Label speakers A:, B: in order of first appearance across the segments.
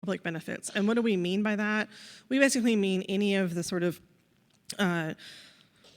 A: public benefits. And what do we mean by that? We basically mean any of the sort of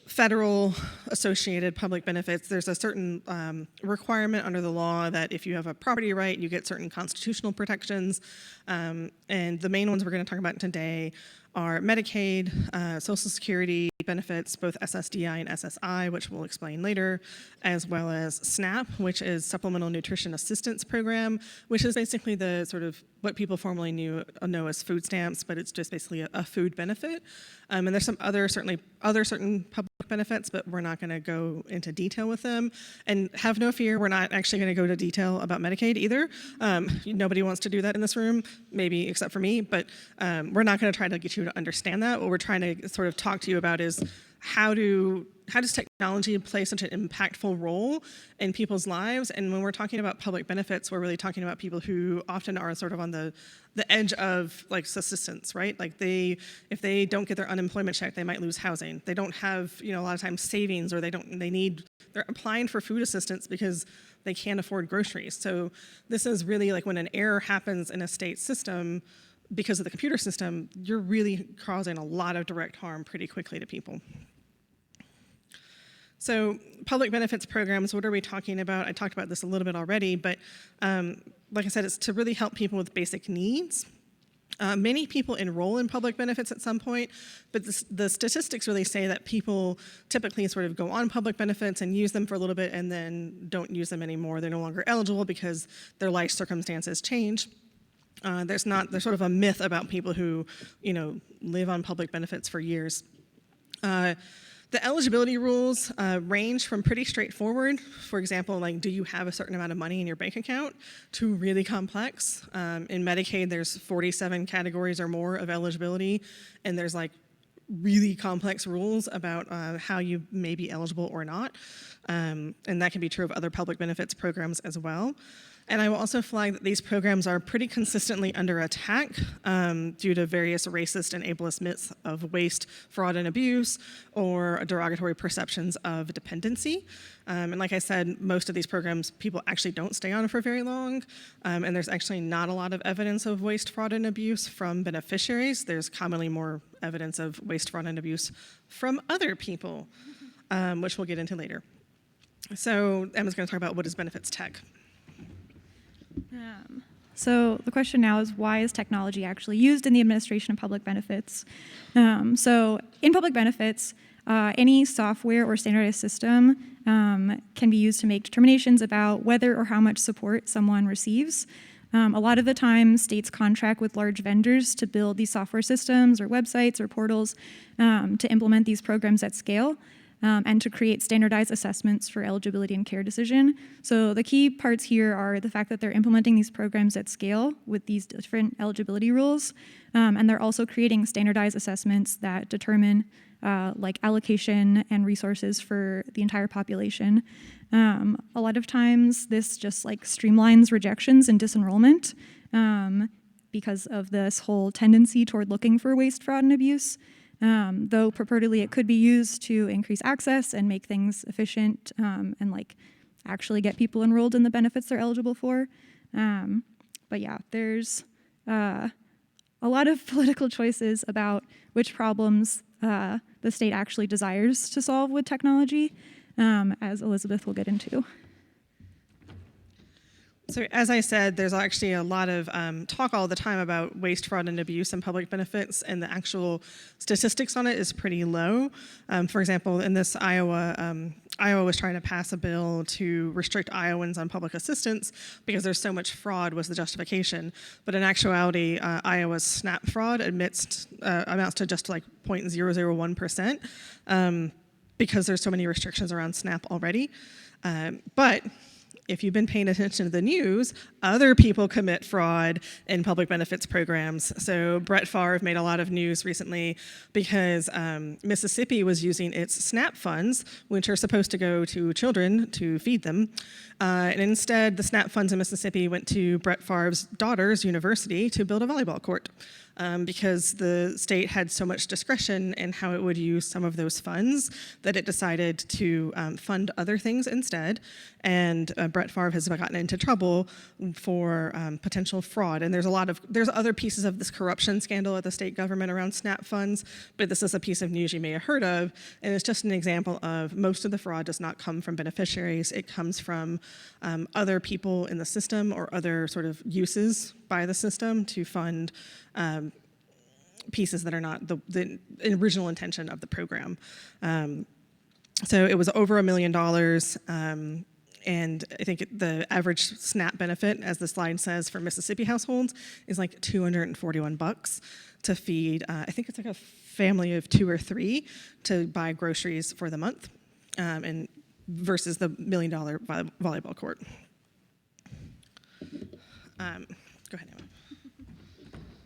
A: federal associated public benefits. There's a certain requirement under the law that if you have a property right, you get certain constitutional protections. And the main ones we're going to talk about today are Medicaid, Social Security benefits, both SSDI and SSI, which we'll explain later, as well as SNAP, which is Supplemental Nutrition Assistance Program, which is basically the sort of what people formerly know as food stamps, but it's just basically a food benefit. And there's some certain public benefits, but we're not going to go into detail with them. And have no fear, we're not actually going to go into detail about Medicaid either. Nobody wants to do that in this room, maybe except for me, but we're not going to try to get you to understand that. What we're trying to sort of talk to you about is how does technology play such an impactful role in people's lives? And when we're talking about public benefits, we're really talking about people who often are sort of on the edge of like subsistence, right? Like if they don't get their unemployment check, they might lose housing. They don't have, a lot of times savings, or they're applying for food assistance because they can't afford groceries. So this is really like when an error happens in a state system because of the computer system, you're really causing a lot of direct harm pretty quickly to people. So public benefits programs, what are we talking about? I talked about this a little bit already, but like I said, it's to really help people with basic needs. Many people enroll in public benefits at some point, but the statistics really say that people typically sort of go on public benefits and use them for a little bit and then don't use them anymore. They're no longer eligible because their life circumstances change. There's sort of a myth about people who, live on public benefits for years. The eligibility rules range from pretty straightforward. For example, like, do you have a certain amount of money in your bank account, to really complex. In Medicaid, there's 47 categories or more of eligibility, and there's like really complex rules about how you may be eligible or not. And that can be true of other public benefits programs as well. And I will also flag that these programs are pretty consistently under attack due to various racist and ableist myths of waste, fraud, and abuse, or derogatory perceptions of dependency. And like I said, most of these programs, people actually don't stay on for very long, and there's actually not a lot of evidence of waste, fraud, and abuse from beneficiaries. There's commonly more evidence of waste, fraud, and abuse from other people, which we'll get into later. So Emma's going to talk about what is benefits tech.
B: So the question now is, why is technology actually used in the administration of public benefits? So in public benefits, any software or standardized system can be used to make determinations about whether or how much support someone receives. A lot of the time, states contract with large vendors to build these software systems or websites or portals to implement these programs at scale. And to create standardized assessments for eligibility and care decision. So the key parts here are the fact that they're implementing these programs at scale with these different eligibility rules, and they're also creating standardized assessments that determine like allocation and resources for the entire population. A lot of times this just like streamlines rejections and disenrollment because of this whole tendency toward looking for waste, fraud, and abuse. Though purportedly it could be used to increase access and make things efficient and like actually get people enrolled in the benefits they're eligible for. But yeah, there's a lot of political choices about which problems the state actually desires to solve with technology, as Elizabeth will get into.
A: So as I said, there's actually a lot of talk all the time about waste, fraud, and abuse and public benefits, and the actual statistics on it is pretty low. For example, in this Iowa was trying to pass a bill to restrict Iowans on public assistance because there's so much fraud was the justification. But in actuality, Iowa's SNAP fraud amounts to just like 0.001% because there's so many restrictions around SNAP already. But if you've been paying attention to the news, other people commit fraud in public benefits programs. So Brett Favre made a lot of news recently because Mississippi was using its SNAP funds, which are supposed to go to children to feed them. And instead, the SNAP funds in Mississippi went to Brett Favre's daughter's university to build a volleyball court. because the state had so much discretion in how it would use some of those funds that it decided to fund other things instead. And Brett Favre has gotten into trouble for potential fraud. And there's other pieces of this corruption scandal at the state government around SNAP funds, but this is a piece of news you may have heard of. And it's just an example of most of the fraud does not come from beneficiaries. It comes from other people in the system or other sort of uses by the system to fund pieces that are not the original intention of the program. So it was over $1 million. And I think the average SNAP benefit, as the slide says, for Mississippi households is like $241 to feed, I think it's like a family of 2 or 3 to buy groceries for the month, and versus the $1 million volleyball court. Go ahead, Emma.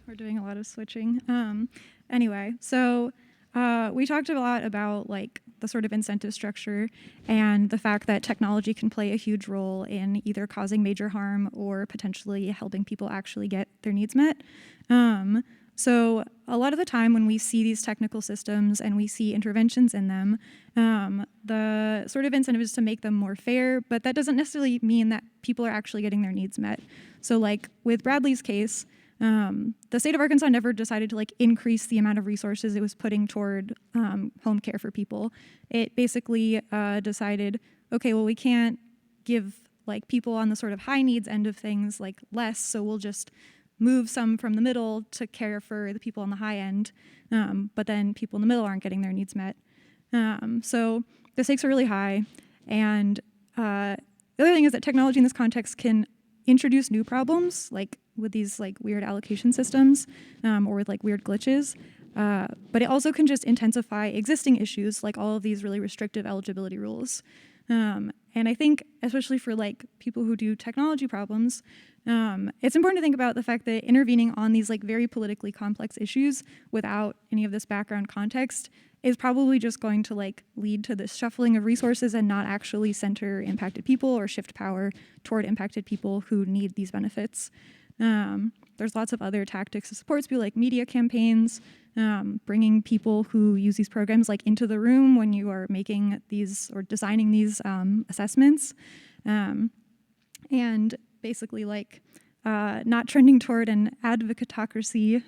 B: We're doing a lot of switching. Anyway, so we talked a lot about like the sort of incentive structure and the fact that technology can play a huge role in either causing major harm or potentially helping people actually get their needs met. So a lot of the time when we see these technical systems and we see interventions in them, the sort of incentive is to make them more fair, but that doesn't necessarily mean that people are actually getting their needs met. So like with Bradley's case, the state of Arkansas never decided to like increase the amount of resources it was putting toward home care for people. It basically decided, okay, well, we can't give like people on the sort of high needs end of things like less, so we'll just move some from the middle to care for the people on the high end, but then people in the middle aren't getting their needs met. So the stakes are really high, and the other thing is that technology in this context can introduce new problems, like with these like weird allocation systems or with like weird glitches, but it also can just intensify existing issues like all of these really restrictive eligibility rules. And I think especially for like people who do technology problems, it's important to think about the fact that intervening on these like very politically complex issues without any of this background context is probably just going to like lead to this shuffling of resources and not actually center impacted people or shift power toward impacted people who need these benefits. There's lots of other tactics to support people like media campaigns, bringing people who use these programs like into the room when you are making these or designing these assessments, and basically like not trending toward an advocatocracy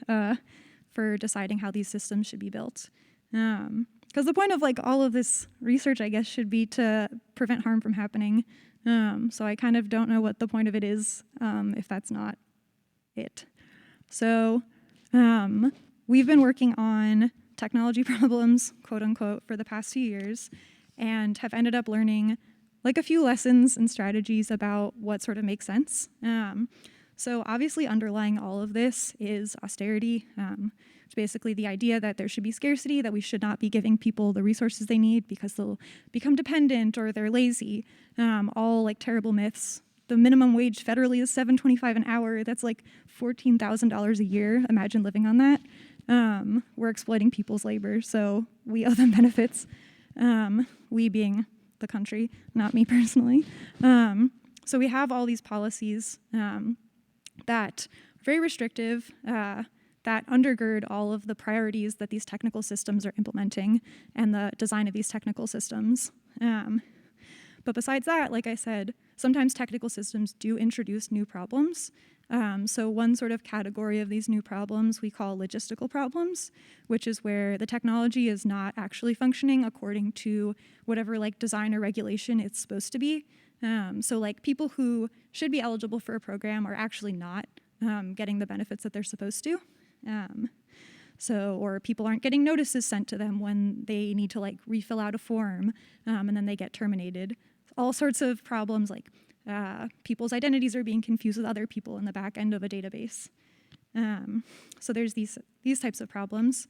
B: for deciding how these systems should be built. Because the point of like all of this research, I guess, should be to prevent harm from happening. So I kind of don't know what the point of it is if that's not it. So we've been working on technology problems, quote unquote, for the past 2 years and have ended up learning like a few lessons and strategies about what sort of makes sense. So obviously underlying all of this is austerity. It's basically the idea that there should be scarcity, that we should not be giving people the resources they need because they'll become dependent or they're lazy. All like terrible myths. The minimum wage federally is $7.25 an hour. That's like $14,000 a year. Imagine living on that. We're exploiting people's labor, so we owe them benefits. We being the country, not me personally. So we have all these policies that are very restrictive, that undergird all of the priorities that these technical systems are implementing and the design of these technical systems. But besides that, like I said, sometimes technical systems do introduce new problems. So one sort of category of these new problems we call logistical problems, which is where the technology is not actually functioning according to whatever like design or regulation it's supposed to be. So like people who should be eligible for a program are actually not getting the benefits that they're supposed to. Or people aren't getting notices sent to them when they need to like refill out a form, and then they get terminated. All sorts of problems like people's identities are being confused with other people in the back end of a database. So there's these types of problems.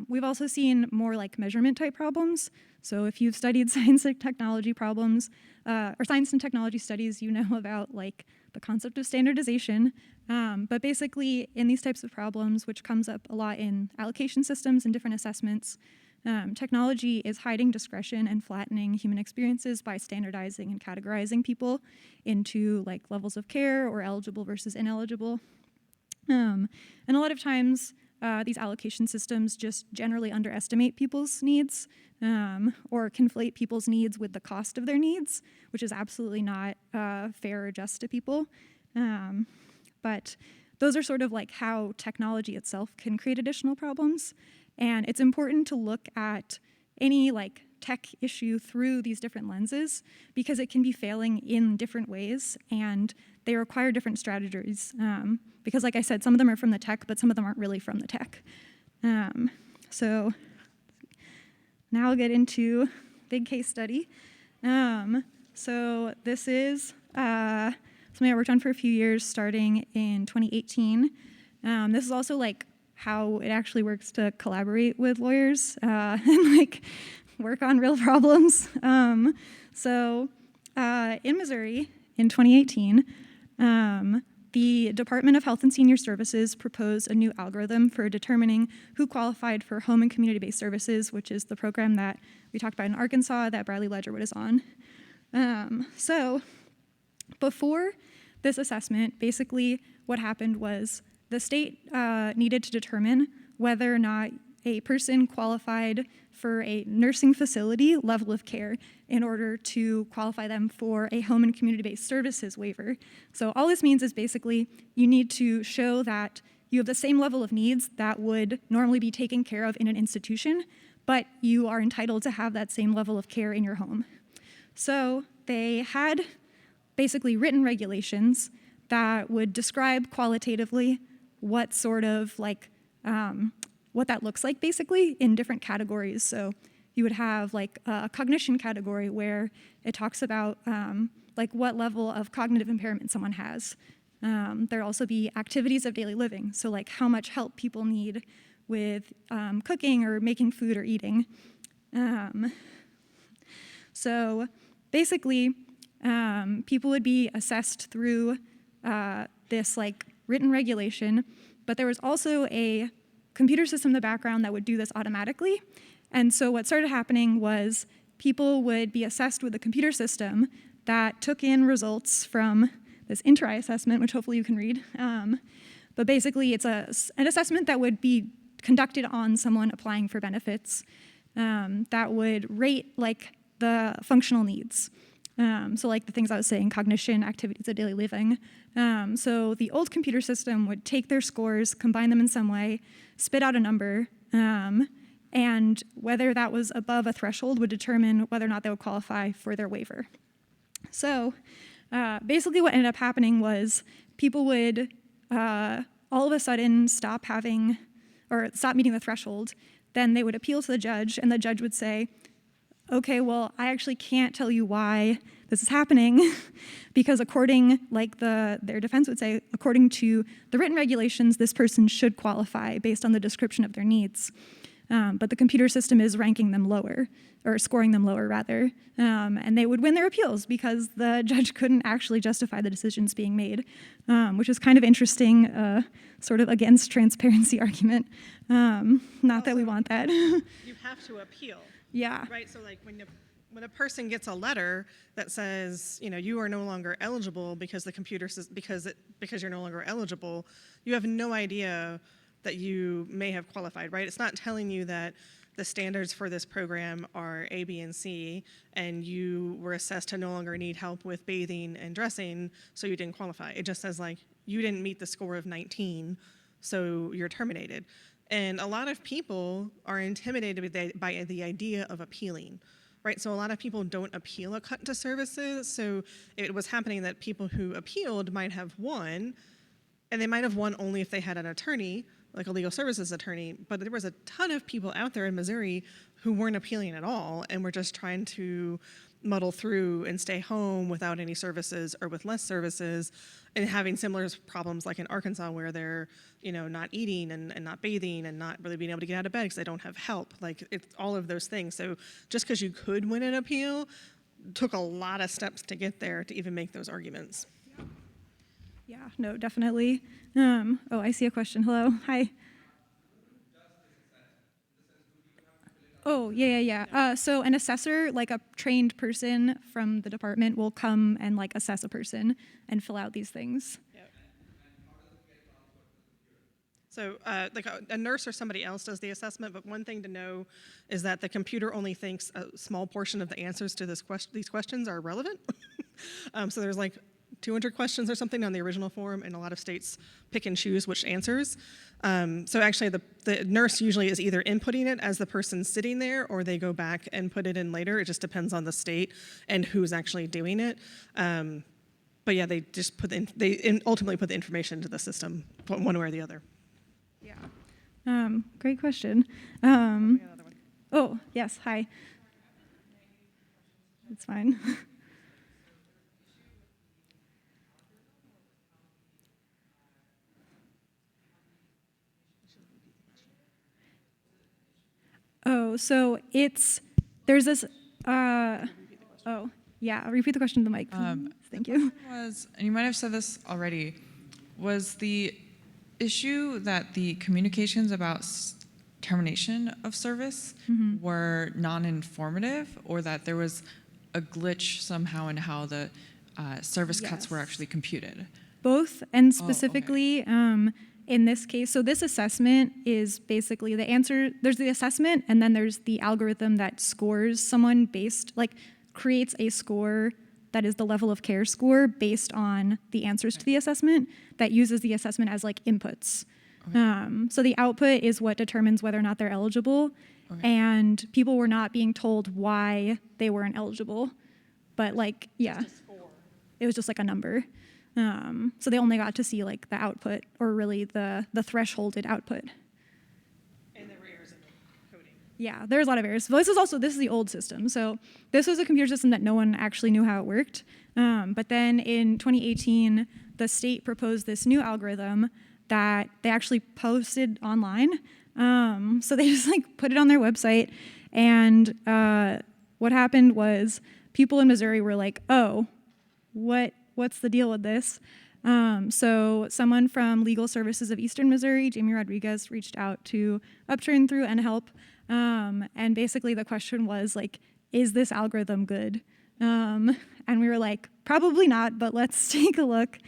B: We've also seen more like measurement type problems. So if you've studied science and technology problems, or science and technology studies, you know about like the concept of standardization. But basically in these types of problems, which comes up a lot in allocation systems and different assessments, technology is hiding discretion and flattening human experiences by standardizing and categorizing people into like levels of care or eligible versus ineligible. And a lot of times, these allocation systems just generally underestimate people's needs or conflate people's needs with the cost of their needs, which is absolutely not fair or just to people. But those are sort of like how technology itself can create additional problems. And it's important to look at any like tech issue through these different lenses because it can be failing in different ways and they require different strategies. Because like I said, some of them are from the tech, but some of them aren't really from the tech. So now I'll get into big case study. So this is something I worked on for a few years starting in 2018. This is also like how it actually works to collaborate with lawyers and like work on real problems. So in Missouri in 2018, the Department of Health and Senior Services proposed a new algorithm for determining who qualified for home and community-based services, which is the program that we talked about in Arkansas that Bradley Ledgerwood is on. So before this assessment, basically what happened was the state needed to determine whether or not a person qualified for a nursing facility level of care in order to qualify them for a home and community-based services waiver. So all this means is basically you need to show that you have the same level of needs that would normally be taken care of in an institution, but you are entitled to have that same level of care in your home. So they had basically written regulations that would describe qualitatively what sort of like what that looks like basically in different categories. So you would have like a cognition category where it talks about like what level of cognitive impairment someone has. There'll also be activities of daily living. So like how much help people need with cooking or making food or eating. So basically people would be assessed through this like written regulation, but there was also a computer system in the background that would do this automatically. And so what started happening was people would be assessed with a computer system that took in results from this INTRI assessment, which hopefully you can read. But basically it's an assessment that would be conducted on someone applying for benefits that would rate like the functional needs. So like the things I was saying, cognition, activities of daily living. So the old computer system would take their scores, combine them in some way, spit out a number, and whether that was above a threshold would determine whether or not they would qualify for their waiver. So basically what ended up happening was people would all of a sudden stop meeting the threshold. Then they would appeal to the judge, and the judge would say, okay, well, I actually can't tell you why this is happening because according, like their defense would say, according to the written regulations, this person should qualify based on the description of their needs. But the computer system is ranking them lower, or scoring them lower rather, and they would win their appeals because the judge couldn't actually justify the decisions being made, which is kind of interesting, sort of against transparency argument. Not that we want that.
A: You have to appeal.
B: Yeah.
A: Right. So like when a person gets a letter that says, you know, you are no longer eligible because the computer says because you're no longer eligible, you have no idea that you may have qualified, right? It's not telling you that the standards for this program are A, B, and C, and you were assessed to no longer need help with bathing and dressing, so you didn't qualify. It just says like, you didn't meet the score of 19, so you're terminated. And a lot of people are intimidated by the idea of appealing, right? So a lot of people don't appeal a cut to services. So it was happening that people who appealed might have won, and they might have won only if they had an attorney, like a legal services attorney. But there was a ton of people out there in Missouri who weren't appealing at all and were just trying to muddle through and stay home without any services or with less services, and having similar problems like in Arkansas where they're, you know, not eating and not bathing and not really being able to get out of bed because they don't have help. Like it's all of those things. So just because you could win an appeal took a lot of steps to get there to even make those arguments.
B: Yeah, no, definitely. Oh, I see a question. Hello. Hi. Oh, yeah. So an assessor, like a trained person from the department, will come and like assess a person and fill out these things. Yep.
A: So like a nurse or somebody else does the assessment, but one thing to know is that the computer only thinks a small portion of the answers to these questions are relevant. So there's like 200 questions or something on the original form, and a lot of states pick and choose which answers. So actually the nurse usually is either inputting it as the person sitting there, or they go back and put it in later. It just depends on the state and who's actually doing it. But yeah, they just ultimately put the information into the system one way or the other.
B: Yeah. Great question. Oh, yes, hi. It's fine. Oh, so there's this, oh, yeah, repeat the question to the mic, please. Thank you.
C: Was, and you might have said this already, was the issue that the communications about termination of service were non-informative, or that there was a glitch somehow in how the service cuts were actually computed?
B: Both, and specifically in this case, so this assessment is basically the answer, there's the assessment, and then there's the algorithm that scores someone creates a score that is the level of care score based on the answers to the assessment, that uses the assessment as like inputs. Okay. So the output is what determines whether or not they're eligible, and people were not being told why they weren't eligible, but like, yeah, it was just like a number. So they only got to see like the output, or really the thresholded output.
A: And there were errors in the coding.
B: Yeah, there's a lot of errors. This is the old system. So this was a computer system that no one actually knew how it worked. But then in 2018, the state proposed this new algorithm that they actually posted online. So they just like put it on their website, and what happened was people in Missouri were like, oh, what's the deal with this? So someone from Legal Services of Eastern Missouri, Jamie Rodriguez, reached out to Upturn through NHelp, and basically the question was like, is this algorithm good? And we were like, probably not, but let's take a look.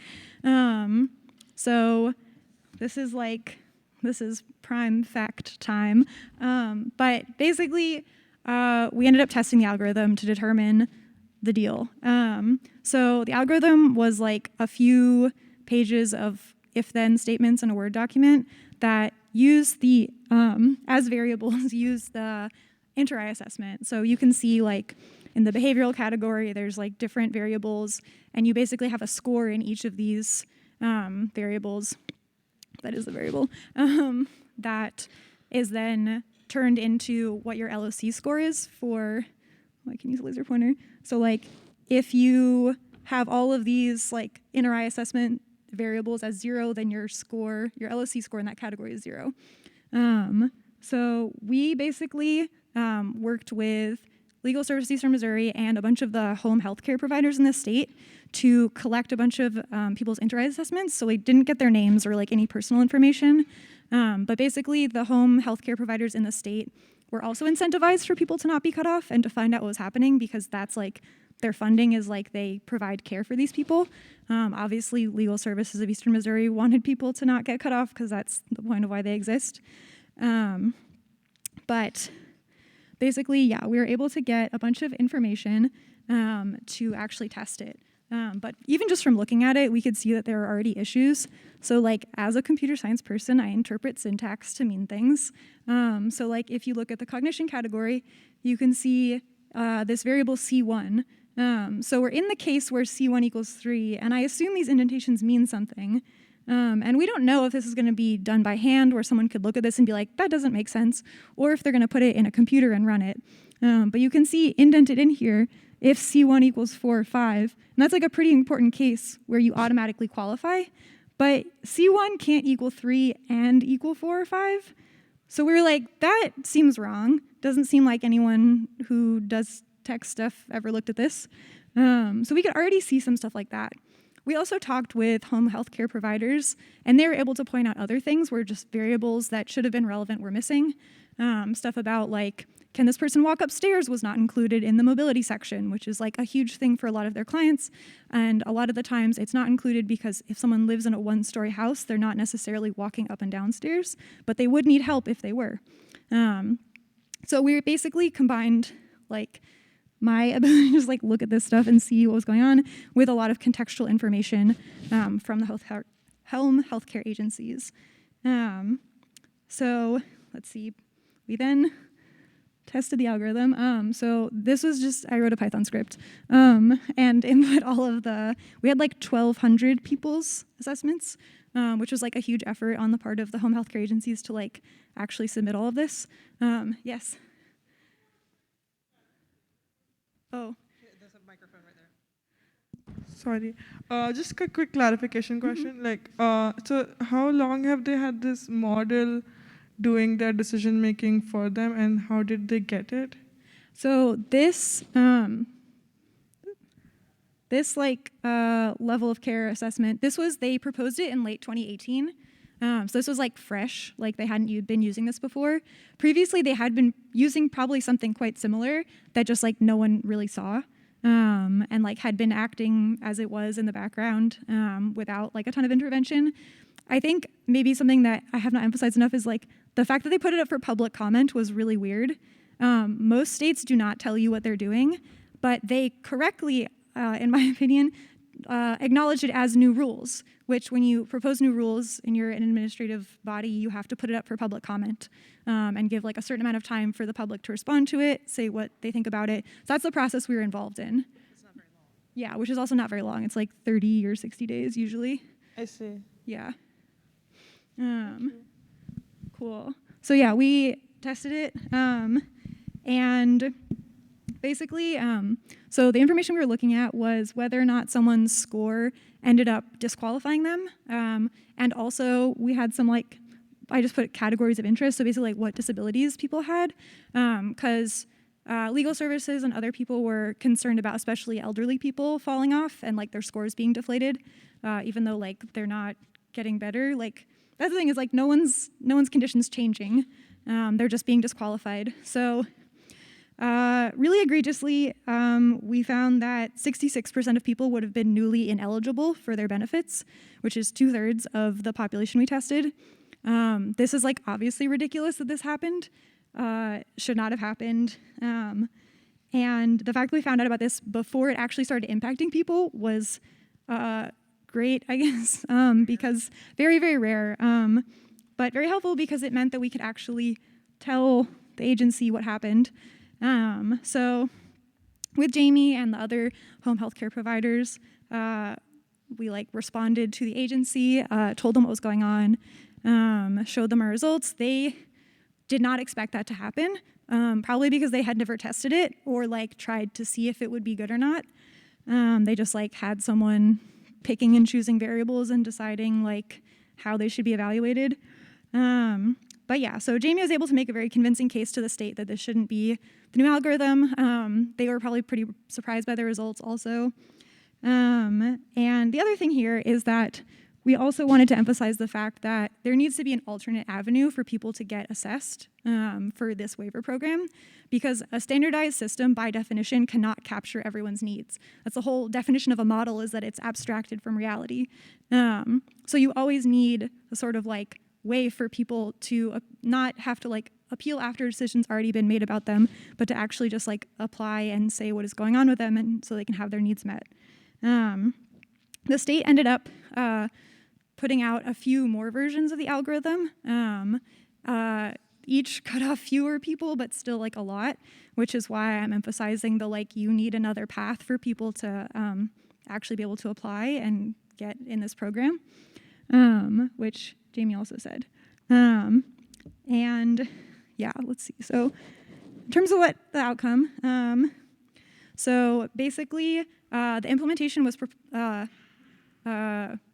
B: So this is prime fact time. But basically, we ended up testing the algorithm to determine the deal. So the algorithm was like a few pages of if-then statements in a Word document that use the, as variables, use the inter-eye assessment. So you can see like in the behavioral category, there's like different variables, and you basically have a score in each of these variables. That is the variable. That is then turned into what your LOC score is for, I can use a laser pointer. So like if you have all of these like inter-eye assessment variables as 0, then your LOC score in that category is 0. So we basically worked with Legal Services Eastern Missouri and a bunch of the home health care providers in the state to collect a bunch of people's inter-eye assessments. So we didn't get their names or like any personal information. But basically the home health care providers in the state were also incentivized for people to not be cut off and to find out what was happening, because that's like their funding is like they provide care for these people. Obviously, Legal Services of Eastern Missouri wanted people to not get cut off because that's the point of why they exist. But basically, yeah, we were able to get a bunch of information to actually test it. But even just from looking at it, we could see that there are already issues. So like as a computer science person, I interpret syntax to mean things. So like if you look at the cognition category, you can see this variable C1. So we're in the case where C1 equals 3, and I assume these indentations mean something. And we don't know if this is going to be done by hand, where someone could look at this and be like, that doesn't make sense, or if they're going to put it in a computer and run it. But you can see indented in here if C1 equals 4 or 5. And that's like a pretty important case where you automatically qualify. But C1 can't equal 3 and equal 4 or 5. So we were like, that seems wrong. Doesn't seem like anyone who does tech stuff ever looked at this. So we could already see some stuff like that. We also talked with home health care providers, and they were able to point out other things where just variables that should have been relevant were missing. Stuff about like, can this person walk upstairs was not included in the mobility section, which is like a huge thing for a lot of their clients. And a lot of the times it's not included because if someone lives in a one-story house, they're not necessarily walking up and down stairs, but they would need help if they were. So we basically combined like my ability to just like look at this stuff and see what was going on with a lot of contextual information from the home healthcare agencies. So let's see, we then tested the algorithm. So this was just, I wrote a Python script and input all of we had like 1,200 people's assessments, which was like a huge effort on the part of the home healthcare agencies to like actually submit all of this. Yes. Oh.
A: There's a microphone right there.
D: Sorry, just a quick clarification question. Like, so how long have they had this model doing their decision making for them, and how did they get it?
B: So this level of care assessment, they proposed it in late 2018. So this was like fresh, like they hadn't been using this before. Previously, they had been using probably something quite similar that just like no one really saw, and like had been acting as it was in the background without like a ton of intervention. I think maybe something that I have not emphasized enough is like the fact that they put it up for public comment was really weird. Most states do not tell you what they're doing, but they correctly, in my opinion, acknowledge it as new rules, which when you propose new rules and you're an administrative body, you have to put it up for public comment and give like a certain amount of time for the public to respond to it, say what they think about it. So that's the process we were involved in.
A: It's not very long.
B: Yeah, which is also not very long. It's like 30 or 60 days usually.
D: I see.
B: Yeah. Cool. So yeah, we tested it, and basically, so the information we were looking at was whether or not someone's score ended up disqualifying them, and also we had some like, I just put categories of interest, so basically like what disabilities people had, because legal services and other people were concerned about especially elderly people falling off and like their scores being deflated, even though like they're not getting better. Like that's the thing is like no one's condition's changing. They're just being disqualified. So really egregiously, we found that 66% of people would have been newly ineligible for their benefits, which is 2/3 of the population we tested. This is like obviously ridiculous that this happened. Should not have happened. And the fact that we found out about this before it actually started impacting people was great, I guess, because very, very rare, but very helpful because it meant that we could actually tell the agency what happened. So with Jamie and the other home health care providers, we like responded to the agency, told them what was going on, showed them our results. They did not expect that to happen, probably because they had never tested it or like tried to see if it would be good or not. They just like had someone picking and choosing variables and deciding like how they should be evaluated. But yeah, so Jamie was able to make a very convincing case to the state that this shouldn't be the new algorithm. They were probably pretty surprised by the results also. And the other thing here is that we also wanted to emphasize the fact that there needs to be an alternate avenue for people to get assessed for this waiver program, because a standardized system, by definition, cannot capture everyone's needs. That's the whole definition of a model, is that it's abstracted from reality. So you always need a sort of like way for people to not have to like appeal after a decision's already been made about them, but to actually just like apply and say what is going on with them, and so they can have their needs met. The state ended up putting out a few more versions of the algorithm. Each cut off fewer people, but still like a lot, which is why I'm emphasizing the like you need another path for people to actually be able to apply and get in this program, which Jamie also said. And yeah, let's see. So in terms of what the outcome, so basically the implementation was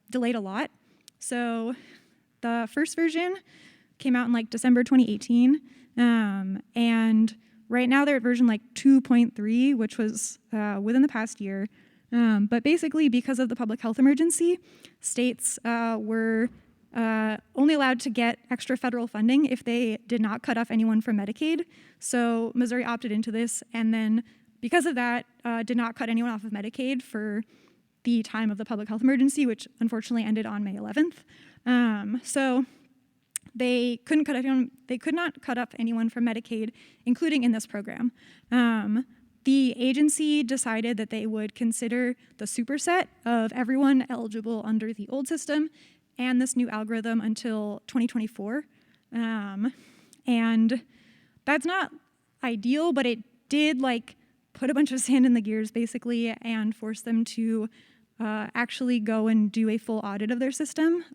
B: delayed a lot. So the first version came out in like December 2018, and right now they're at version like 2.3, which was within the past year. But basically, because of the public health emergency, states were only allowed to get extra federal funding if they did not cut off anyone from Medicaid. So Missouri opted into this, and then because of that, did not cut anyone off of Medicaid for the time of the public health emergency, which unfortunately ended on May 11th. So they couldn't cut anyone. They could not cut off anyone from Medicaid, including in this program. The agency decided that they would consider the superset of everyone eligible under the old system and this new algorithm until 2024. And that's not ideal, but it did put a bunch of sand in the gears basically and force them to actually go and do a full audit of their system,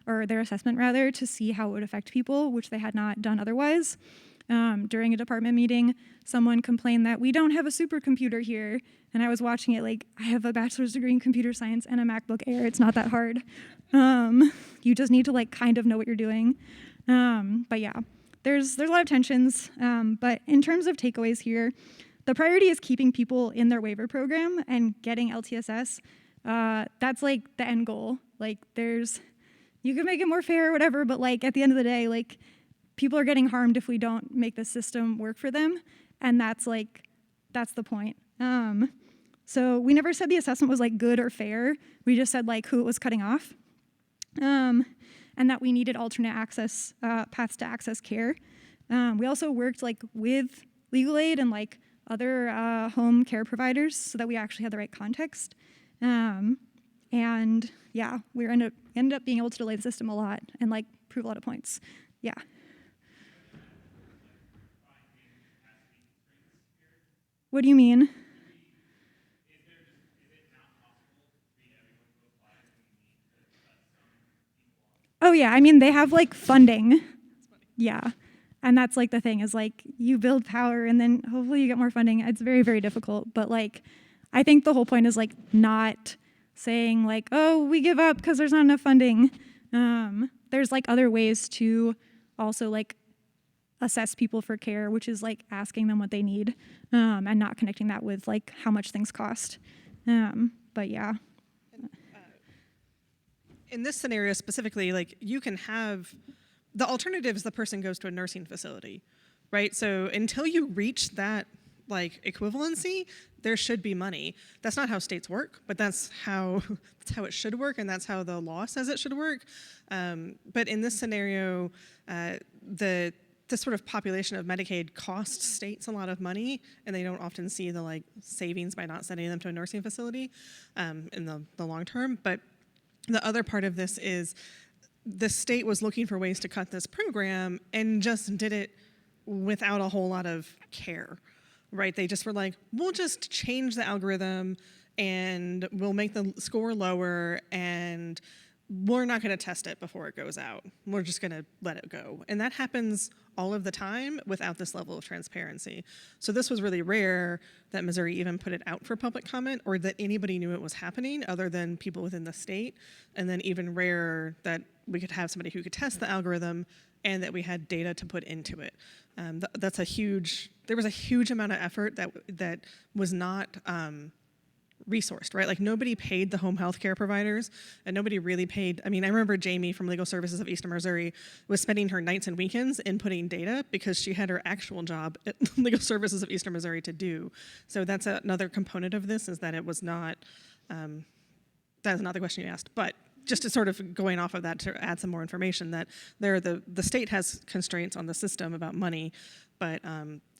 B: or their assessment rather, to see how it would affect people, which they had not done otherwise. During a department meeting, someone complained that we don't have a supercomputer here, and I was watching it I have a bachelor's degree in computer science and a MacBook Air. It's not that hard. You just need to kind of know what you're doing. But yeah, there's a lot of tensions. But in terms of takeaways here, the priority is keeping people in their waiver program and getting LTSS. That's the end goal. You can make it more fair or whatever, but at the end of the day, people are getting harmed if we don't make the system work for them, and that's the point. So we never said the assessment was good or fair. We just said who it was cutting off, and that we needed alternate access paths to access care. We also worked with legal aid and other home care providers so that we actually had the right context. And yeah, we ended up being able to delay the system a lot and prove a lot of points. Yeah. What do you mean? Oh yeah, I mean they have funding. Yeah. And that's the thing is you build power and then hopefully you get more funding. It's very, very difficult. But I think the whole point is not saying oh, we give up because there's not enough funding. There's other ways to also assess people for care, which is asking them what they need, and not connecting that with how much things cost. But yeah.
A: In this scenario specifically, you can have the alternative is the person goes to a nursing facility, right? So until you reach that equivalency, there should be money. That's not how states work, but that's how it should work, and that's how the law says it should work. But in this scenario, the sort of population of Medicaid costs states a lot of money, and they don't often see the savings by not sending them to a nursing facility in the long term. But the other part of this is the state was looking for ways to cut this program and just did it without a whole lot of care, right? They just were we'll just change the algorithm and we'll make the score lower and we're not going to test it before it goes out. We're just going to let it go. And that happens all of the time without this level of transparency. So this was really rare that Missouri even put it out for public comment or that anybody knew it was happening other than people within the state. And then even rarer that we could have somebody who could test the algorithm and that we had data to put into it. There was a huge amount of effort that was not resourced, right? Nobody paid the home health care providers and nobody really paid. I mean, I remember Jamie from Legal Services of Eastern Missouri was spending her nights and weekends inputting data because she had her actual job at Legal Services of Eastern Missouri to do. So that's another component of this is that it was not, that is not the question you asked, but just to sort of going off of that to add some more information that the state has constraints on the system about money, but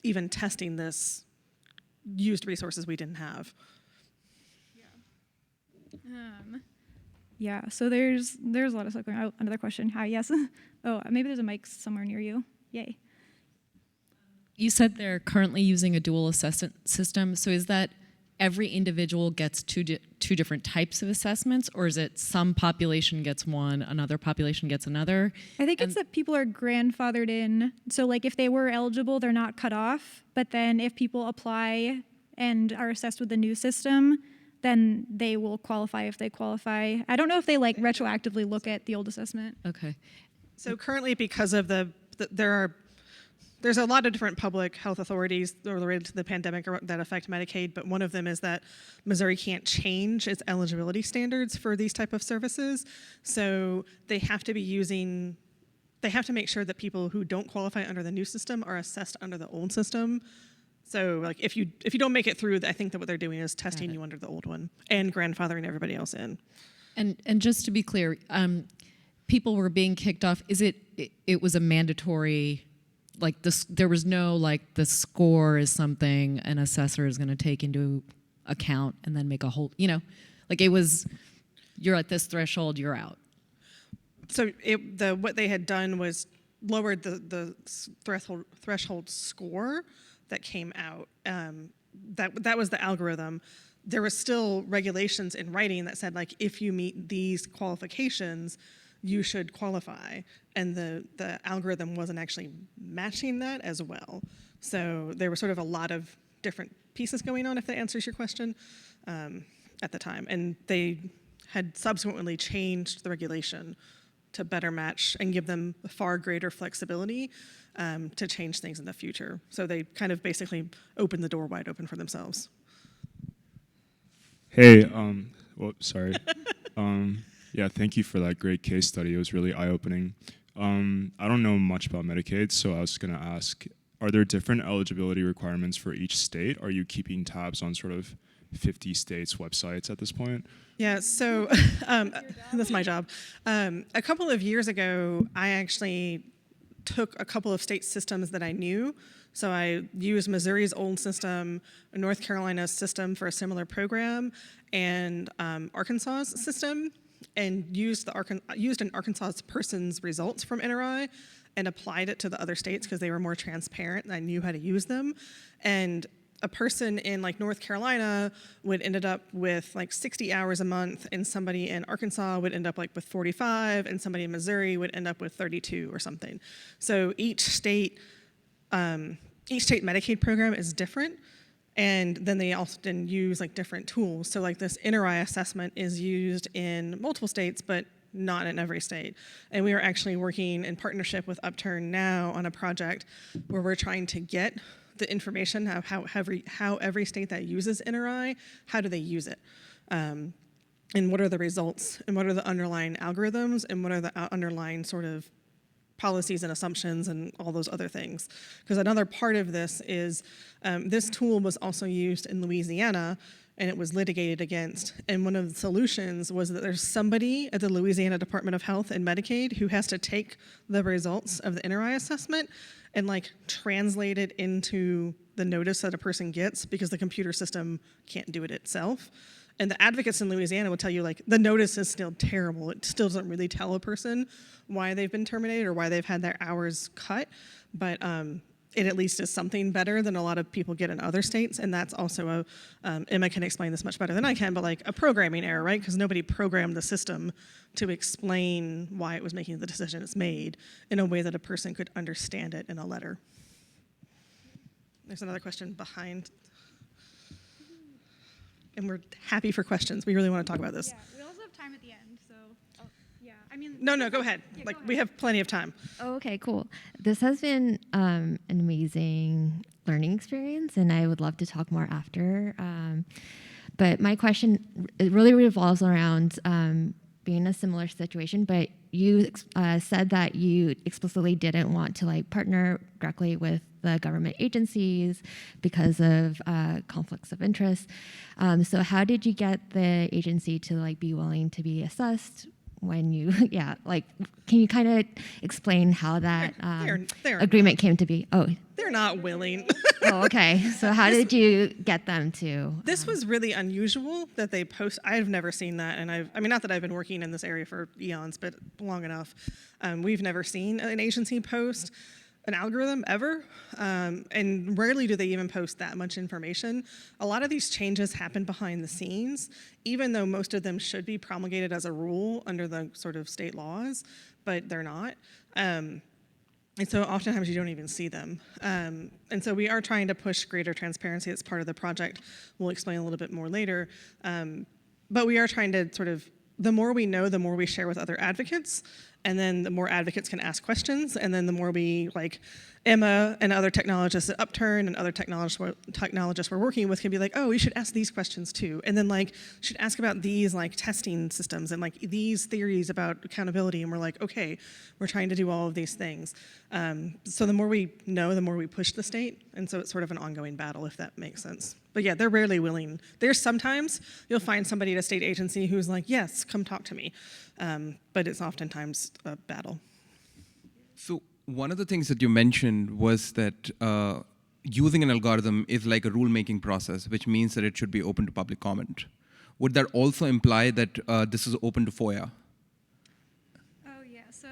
A: even testing this used resources we didn't have.
B: Yeah, so there's a lot of stuff going on. Oh, another question. Hi, yes. Oh, maybe there's a mic somewhere near you. Yay.
E: You said they're currently using a dual assessment system. So is that every individual gets two different types of assessments, or is it some population gets one, another population gets another?
B: I think it's that people are grandfathered in. So if they were eligible, they're not cut off. But then if people apply and are assessed with the new system, then they will qualify if they qualify. I don't know if they retroactively look at the old assessment.
E: Okay.
A: So currently, because of there are there's a lot of different public health authorities related to the pandemic that affect Medicaid, but one of them is that Missouri can't change its eligibility standards for these type of services. So they have to make sure that people who don't qualify under the new system are assessed under the old system. So like if you don't make it through, I think that what they're doing is testing you under the old one and grandfathering everybody else in.
E: And just to be clear, people were being kicked off. It was a mandatory, like this? There was no like the score is something an assessor is going to take into account and then make a whole. Like it was, you're at this threshold, you're out.
A: So what they had done was lowered the threshold score that came out. That was the algorithm. There was still regulations in writing that said, like, if you meet these qualifications, you should qualify. And the algorithm wasn't actually matching that as well. So there was sort of a lot of different pieces going on, if that answers your question, at the time. And they had subsequently changed the regulation to better match and give them far greater flexibility to change things in the future. So they kind of basically opened the door wide open for themselves.
F: Hey, sorry. Yeah, thank you for that great case study. It was really eye-opening. I don't know much about Medicaid, so I was going to ask, are there different eligibility requirements for each state? Are you keeping tabs on sort of 50 states' websites at this point?
A: Yeah, so that's my job. A couple of years ago, I actually took a couple of state systems that I knew. So I used Missouri's old system, North Carolina's system for a similar program, and Arkansas's system, and used an Arkansas person's results from NRI and applied it to the other states because they were more transparent and I knew how to use them. And a person in like North Carolina would ended up with like 60 hours a month, and somebody in Arkansas would end up like with 45, and somebody in Missouri would end up with 32 or something. So each state Medicaid program is different, and then they often use like different tools. So like this NRI assessment is used in multiple states, but not in every state. And we are actually working in partnership with Upturn now on a project where we're trying to get the information of how every state that uses NRI, how do they use it? And what are the results? And what are the underlying algorithms? And what are the underlying sort of policies and assumptions and all those other things? Because another part of this is this tool was also used in Louisiana, and it was litigated against. And one of the solutions was that there's somebody at the Louisiana Department of Health and Medicaid who has to take the results of the NRI assessment and like translate it into the notice that a person gets, because the computer system can't do it itself. And the advocates in Louisiana will tell you, like, the notice is still terrible. It still doesn't really tell a person why they've been terminated or why they've had their hours cut. But it at least is something better than a lot of people get in other states. And that's also Emma can explain this much better than I can, but like a programming error, right? Because nobody programmed the system to explain why it was making the decision it's made in a way that a person could understand it in a letter. There's another question behind. And we're happy for questions. We really want to talk about this.
B: Yeah, we also have time at the end, so yeah. I mean.
A: No, go ahead.
B: Yeah,
A: like
B: go ahead.
A: We have plenty of time.
G: Oh, okay, cool. This has been an amazing learning experience, and I would love to talk more after. But my question, it really revolves around being in a similar situation, but you said that you explicitly didn't want to like partner directly with the government agencies because of conflicts of interest. So how did you get the agency to like be willing to be assessed when you, can you kind of explain how that
A: They're
G: agreement came to be? Oh,
A: They're not willing.
G: oh, okay. So how did you get them to?
A: This was really unusual that they post. I've never seen that, and I mean, not that I've been working in this area for eons, but long enough. We've never seen an agency post an algorithm ever, and rarely do they even post that much information. A lot of these changes happen behind the scenes, even though most of them should be promulgated as a rule under the sort of state laws, but they're not. And so oftentimes you don't even see them. And so we are trying to push greater transparency. It's part of the project. We'll explain a little bit more later. But we are trying to sort of, the more we know, the more we share with other advocates. And then the more advocates can ask questions, and then the more we, like Emma and other technologists at Upturn and other technologists we're working with can be like, oh, we should ask these questions too. And then like, should ask about these like testing systems and like these theories about accountability. And we're like, okay, we're trying to do all of these things. So the more we know, the more we push the state. And so it's sort of an ongoing battle, if that makes sense. But yeah, they're rarely willing. There's sometimes you'll find somebody at a state agency who's like, yes, come talk to me. But it's oftentimes a battle.
H: So one of the things that you mentioned was that using an algorithm is like a rulemaking process, which means that it should be open to public comment. Would that also imply that this is open to FOIA?
B: Oh yeah, so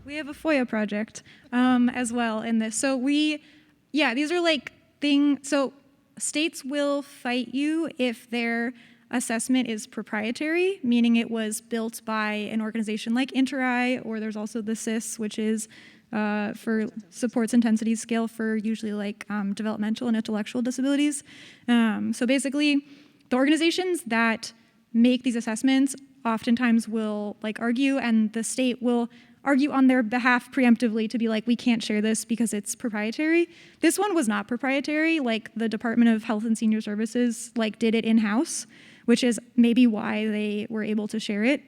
B: we have a FOIA project as well in this. So these are like things, so states will fight you if their assessment is proprietary, meaning it was built by an organization like Interi, or there's also the SIS, which is for supports intensity scale for usually like developmental and intellectual disabilities. So basically, the organizations that make these assessments oftentimes will like argue, and the state will argue on their behalf preemptively to be like, we can't share this because it's proprietary. This one was not proprietary. Like the Department of Health and Senior Services like did it in-house, which is maybe why they were able to share it.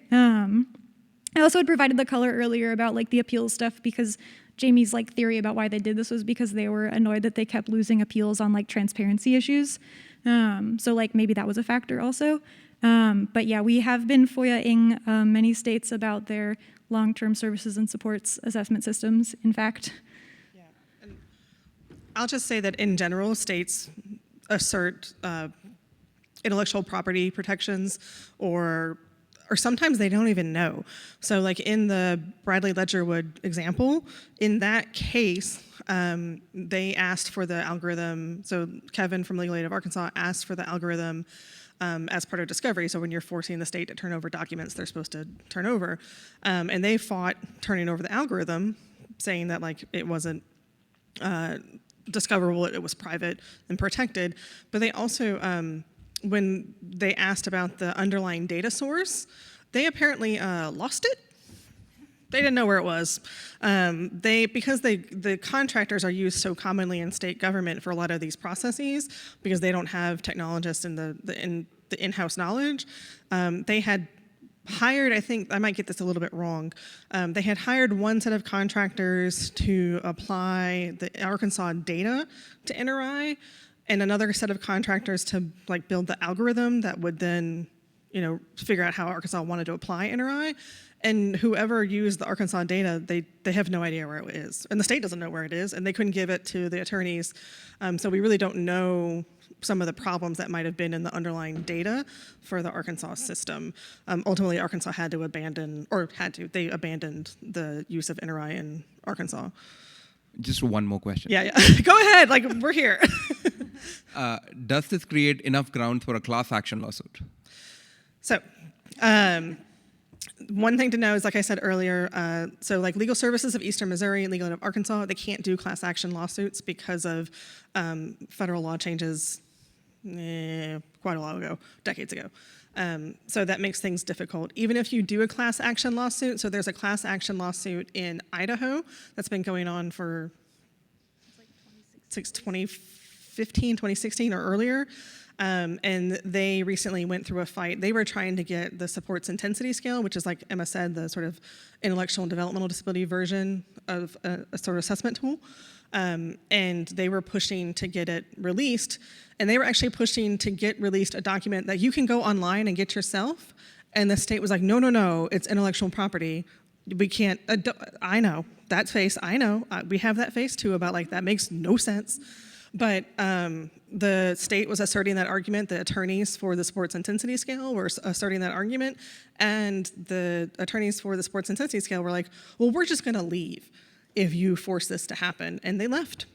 B: I also had provided the color earlier about like the appeals stuff because Jamie's like theory about why they did this was because they were annoyed that they kept losing appeals on like transparency issues. So like maybe that was a factor also. But yeah, we have been FOIA-ing many states about their long-term services and supports assessment systems, in fact.
A: Yeah, and I'll just say that in general, states assert intellectual property protections or sometimes they don't even know. So like in the Bradley Ledgerwood example, in that case, they asked for the algorithm. So Kevin from Legal Aid of Arkansas asked for the algorithm as part of discovery. So when you're forcing the state to turn over documents they're supposed to turn over. And they fought turning over the algorithm, saying that like it wasn't discoverable, it was private and protected. But they also, when they asked about the underlying data source, they apparently lost it. They didn't know where it was. Because the contractors are used so commonly in state government for a lot of these processes, because they don't have technologists in the in-house knowledge. They had hired, I think, I might get this a little bit wrong, they had hired one set of contractors to apply the Arkansas data to NRI, and another set of contractors to like build the algorithm that would then, figure out how Arkansas wanted to apply NRI. And whoever used the Arkansas data, they have no idea where it is. And the state doesn't know where it is, and they couldn't give it to the attorneys. So we really don't know some of the problems that might have been in the underlying data for the Arkansas system. Ultimately, Arkansas they abandoned the use of NRI in Arkansas.
H: Just one more question.
A: Yeah. Go ahead, like we're here.
H: Does this create enough grounds for a class action lawsuit?
A: So, one thing to know is, like I said earlier, so like Legal Services of Eastern Missouri and Legal Aid of Arkansas, they can't do class action lawsuits because of federal law changes quite a while ago, decades ago. So that makes things difficult. Even if you do a class action lawsuit, so there's a class action lawsuit in Idaho that's been going on for 2015, 2016 or earlier. And they recently went through a fight. They were trying to get the supports intensity scale, which is like Emma said, the sort of intellectual and developmental disability version of a sort of assessment tool. And they were pushing to get it released. And they were actually pushing to get released a document that you can go online and get yourself. And the state was like, no, it's intellectual property. We can't, I know, that face, I know. We have that face too about like, that makes no sense. But the state was asserting that argument. The attorneys for the sports intensity scale were asserting that argument. And the attorneys for the sports intensity scale were like, well, we're just going to leave if you force this to happen. And they left.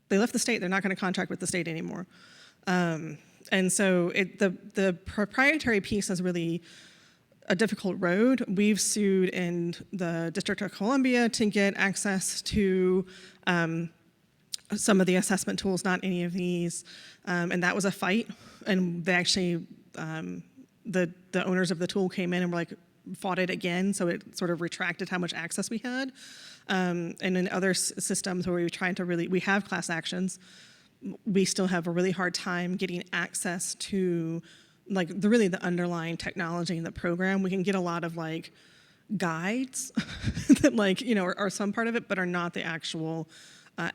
A: They left the state. They're not going to contract with the state anymore. And so the proprietary piece is really a difficult road. We've sued in the District of Columbia to get access to some of the assessment tools, not any of these. And that was a fight. And they actually, the owners of the tool came in and were like, fought it again, so it sort of retracted how much access we had. And in other systems where we have class actions, we still have a really hard time getting access to like the underlying technology in the program. We can get a lot of like guides that like, you know, are some part of it, but are not the actual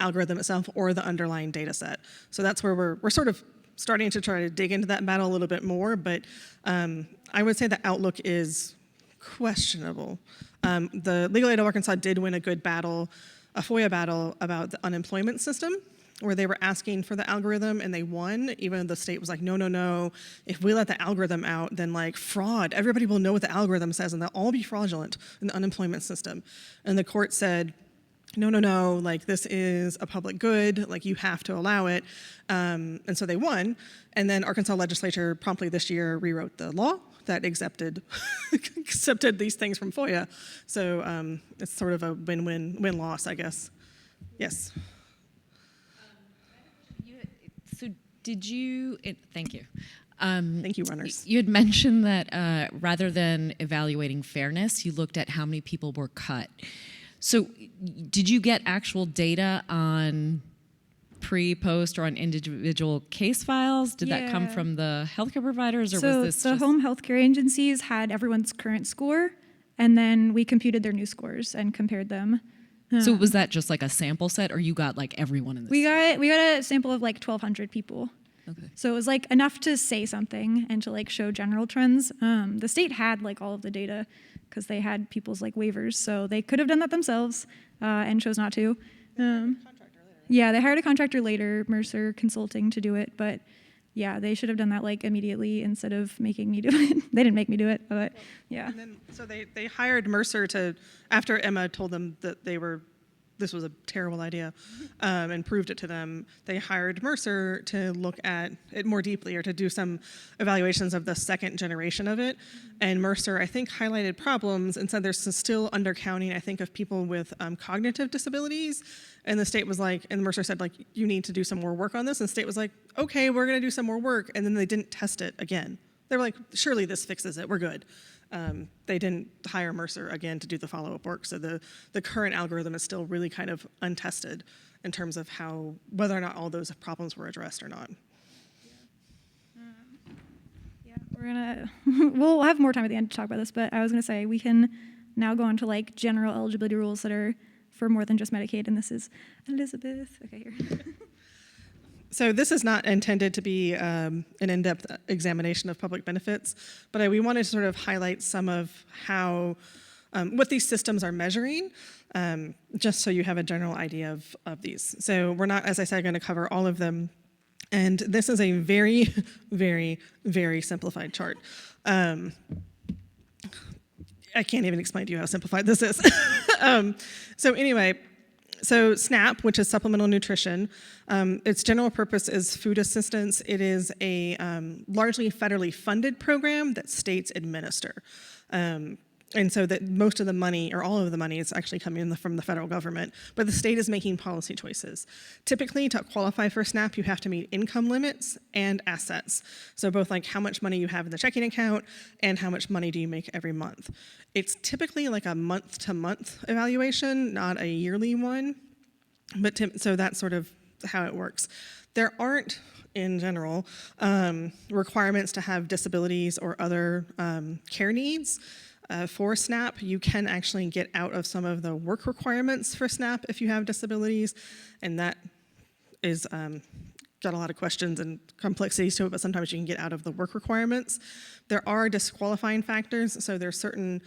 A: algorithm itself or the underlying data set. So that's where we're sort of starting to try to dig into that battle a little bit more, but I would say the outlook is questionable. The Legal Aid of Arkansas did win a good battle, a FOIA battle about the unemployment system, where they were asking for the algorithm and they won, even though the state was like, no, no, no, if we let the algorithm out, then like fraud, everybody will know what the algorithm says and they'll all be fraudulent in the unemployment system. And the court said, no, no, no, like this is a public good, like you have to allow it. And so they won. And then Arkansas legislature promptly this year rewrote the law that accepted these things from FOIA. So it's sort of a win-loss, I guess. Yes.
E: So did you, thank you.
A: Thank you, runners.
E: You had mentioned that rather than evaluating fairness, you looked at how many people were cut. So did you get actual data on pre-post or on individual case files? Did that come from the healthcare providers, or
B: so
E: was this
B: the
E: just...
B: home healthcare agencies had everyone's current score, and then we computed their new scores and compared them.
E: So was that just like a sample set, or you got like everyone in this?
B: We got a sample of like 1,200 people.
E: Okay.
B: So it was like enough to say something and to like show general trends. The state had like all of the data because they had people's like waivers, so they could have done that themselves and chose not to. Yeah, they hired a contractor later, Mercer Consulting, to do it, but yeah, they should have done that like immediately instead of making me do it. They didn't make me do it, but yeah.
A: And then, so they hired Mercer after Emma told them that this was a terrible idea, and proved it to them, they hired Mercer to look at it more deeply or to do some evaluations of the second generation of it. And Mercer, I think, highlighted problems and said there's still undercounting, I think, of people with cognitive disabilities. And the state was like, and Mercer said, like, you need to do some more work on this. And the state was like, okay, we're going to do some more work. And then they didn't test it again. They were like, surely this fixes it, we're good. They didn't hire Mercer again to do the follow-up work, so the current algorithm is still really kind of untested in terms of whether or not all those problems were addressed or not.
B: Yeah, we'll have more time at the end to talk about this, but I was gonna say we can now go on to like general eligibility rules that are for more than just Medicaid, and this is Elizabeth. Okay, here.
A: So this is not intended to be an in-depth examination of public benefits, but we wanted to sort of highlight some of what these systems are measuring, just so you have a general idea of these. So we're not, as I said, going to cover all of them. And this is a very, very, very simplified chart. I can't even explain to you how simplified this is. So anyway, so SNAP, which is supplemental nutrition, its general purpose is food assistance. It is a largely federally funded program that states administer. And so that most of the money, or all of the money, is actually coming from the federal government, but the state is making policy choices. Typically, to qualify for SNAP, you have to meet income limits and assets. So both like how much money you have in the checking account and how much money do you make every month. It's typically like a month-to-month evaluation, not a yearly one, but so that's sort of how it works. There aren't, in general, requirements to have disabilities or other care needs. For SNAP, you can actually get out of some of the work requirements for SNAP if you have disabilities, and that is got a lot of questions and complexities to it, but sometimes you can get out of the work requirements. There are disqualifying factors, so there's certain,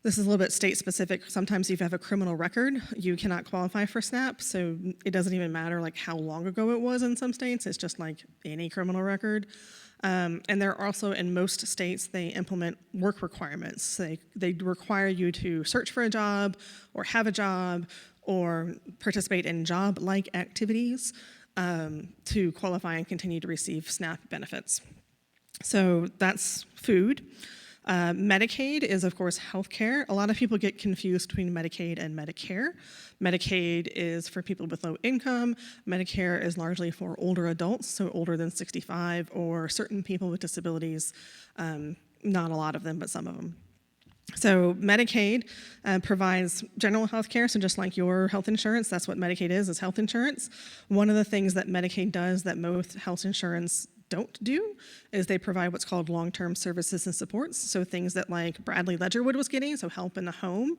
A: this is a little bit state specific. Sometimes if you have a criminal record, you cannot qualify for SNAP, so it doesn't even matter like how long ago it was in some states, it's just like any criminal record. And there are also, in most states, they implement work requirements. They require you to search for a job or have a job or participate in job-like activities to qualify and continue to receive SNAP benefits. So that's food. Medicaid is, of course, healthcare. A lot of people get confused between Medicaid and Medicare. Medicaid is for people with low income. Medicare is largely for older adults, so older than 65, or certain people with disabilities. Not a lot of them, but some of them. So Medicaid provides general health care, so just like your health insurance, that's what Medicaid is health insurance. One of the things that Medicaid does that most health insurance don't do is they provide what's called long-term services and supports, so things that like Bradley Ledgerwood was getting, so help in the home.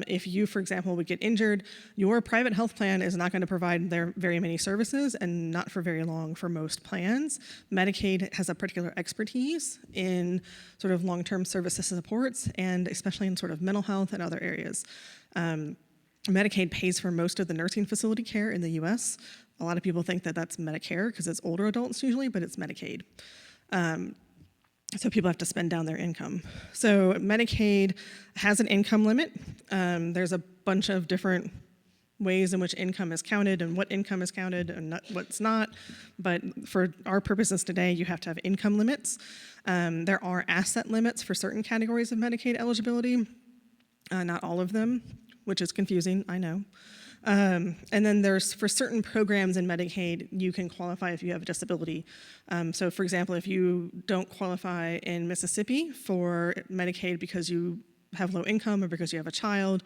A: If you, for example, would get injured, your private health plan is not going to provide there very many services and not for very long for most plans. Medicaid has a particular expertise in sort of long-term services and supports, and especially in sort of mental health and other areas. Medicaid pays for most of the nursing facility care in the US. A lot of people think that that's Medicare because it's older adults usually, but it's Medicaid. So people have to spend down their income. So Medicaid has an income limit. There's a bunch of different ways in which income is counted and what income is counted and what's not. But for our purposes today, you have to have income limits. There are asset limits for certain categories of Medicaid eligibility, not all of them, which is confusing, I know. And then there's, for certain programs in Medicaid, you can qualify if you have a disability. So for example, if you don't qualify in Mississippi for Medicaid because you have low income or because you have a child,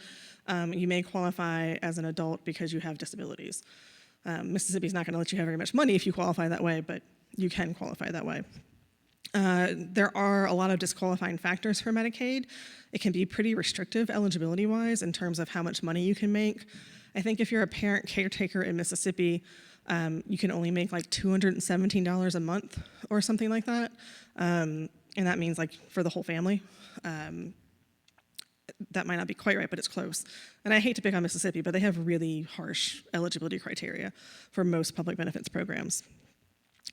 A: you may qualify as an adult because you have disabilities. Mississippi's not gonna let you have very much money if you qualify that way, but you can qualify that way. There are a lot of disqualifying factors for Medicaid. It can be pretty restrictive eligibility-wise in terms of how much money you can make. I think if you're a parent caretaker in Mississippi, you can only make like $217 a month or something like that. And that means like for the whole family. That might not be quite right, but it's close. And I hate to pick on Mississippi, but they have really harsh eligibility criteria for most public benefits programs.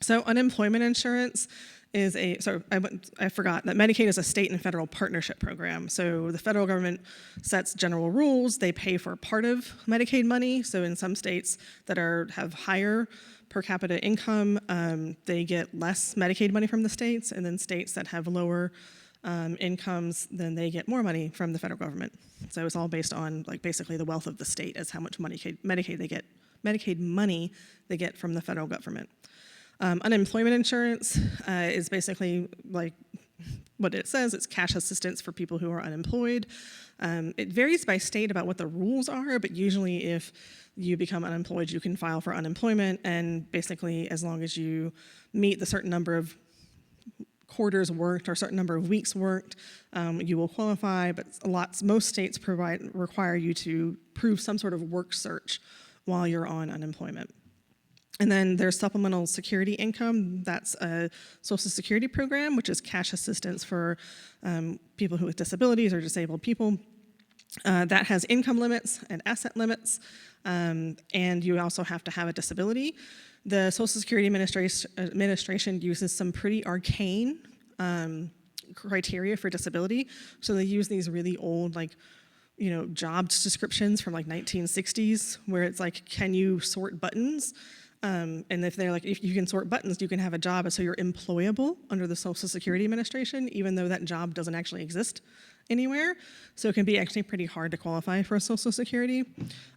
A: So unemployment insurance is I forgot that Medicaid is a state and federal partnership program. So the federal government sets general rules. They pay for part of Medicaid money. So in some states that have higher per capita income, they get less Medicaid money from the states. And then states that have lower incomes, then they get more money from the federal government. So it's all based on like basically the wealth of the state as how much Medicaid money they get from the federal government. Unemployment insurance is basically like what it says. It's cash assistance for people who are unemployed. It varies by state about what the rules are, but usually if you become unemployed, you can file for unemployment, and basically as long as you meet the certain number of quarters worked or a certain number of weeks worked, you will qualify, but most states require you to prove some sort of work search while you're on unemployment. And then there's supplemental security income. That's a Social Security program, which is cash assistance for people with disabilities or disabled people. That has income limits and asset limits, and you also have to have a disability. The Social Security Administration uses some pretty arcane criteria for disability. So they use these really old, job descriptions from 1960s, where it's like, can you sort buttons? And if they're like, if you can sort buttons, you can have a job, so you're employable under the Social Security Administration, even though that job doesn't actually exist anywhere. So it can be actually pretty hard to qualify for Social Security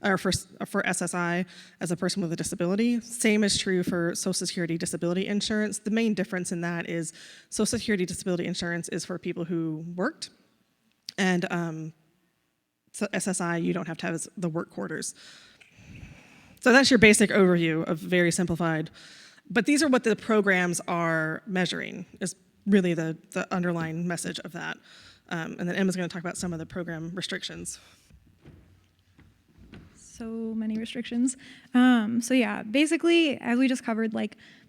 A: or for SSI as a person with a disability. Same is true for Social Security disability insurance. The main difference in that is Social Security disability insurance is for people who worked, and so SSI, you don't have to have the work quarters. So that's your basic overview of very simplified. But these are what the programs are measuring, is really the underlying message of that. And then Emma's going to talk about some of the program restrictions.
B: So many restrictions. So yeah, basically, as we just covered,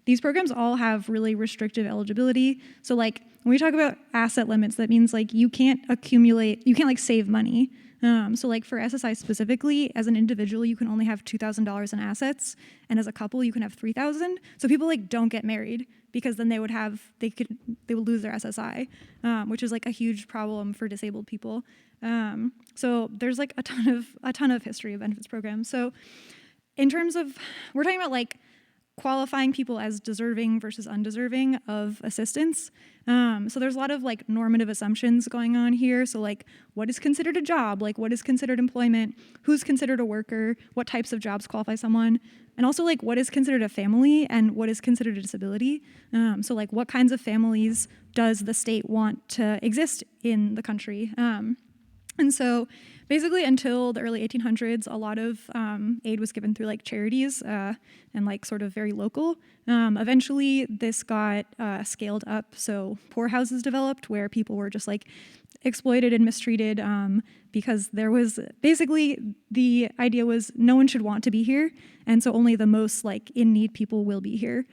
B: these programs all have really restrictive eligibility. So when we talk about asset limits, that means you can't accumulate, you can't save money. So for SSI specifically, as an individual, you can only have $2,000 in assets, and as a couple, you can have $3,000. So people don't get married because then they would lose their SSI, which is a huge problem for disabled people. So there's a ton of history of benefits programs. So in terms of, we're talking about qualifying people as deserving versus undeserving of assistance. So there's a lot of like normative assumptions going on here. So like what is considered a job, like what is considered employment, who's considered a worker, what types of jobs qualify someone, and also like what is considered a family and what is considered a disability. So like what kinds of families does the state want to exist in the country? And so basically until the early 1800s, a lot of aid was given through like charities and like sort of very local. Eventually this got scaled up. So poorhouses developed where people were just like exploited and mistreated because there was basically the idea was no one should want to be here. And so only the most like in need people will be here.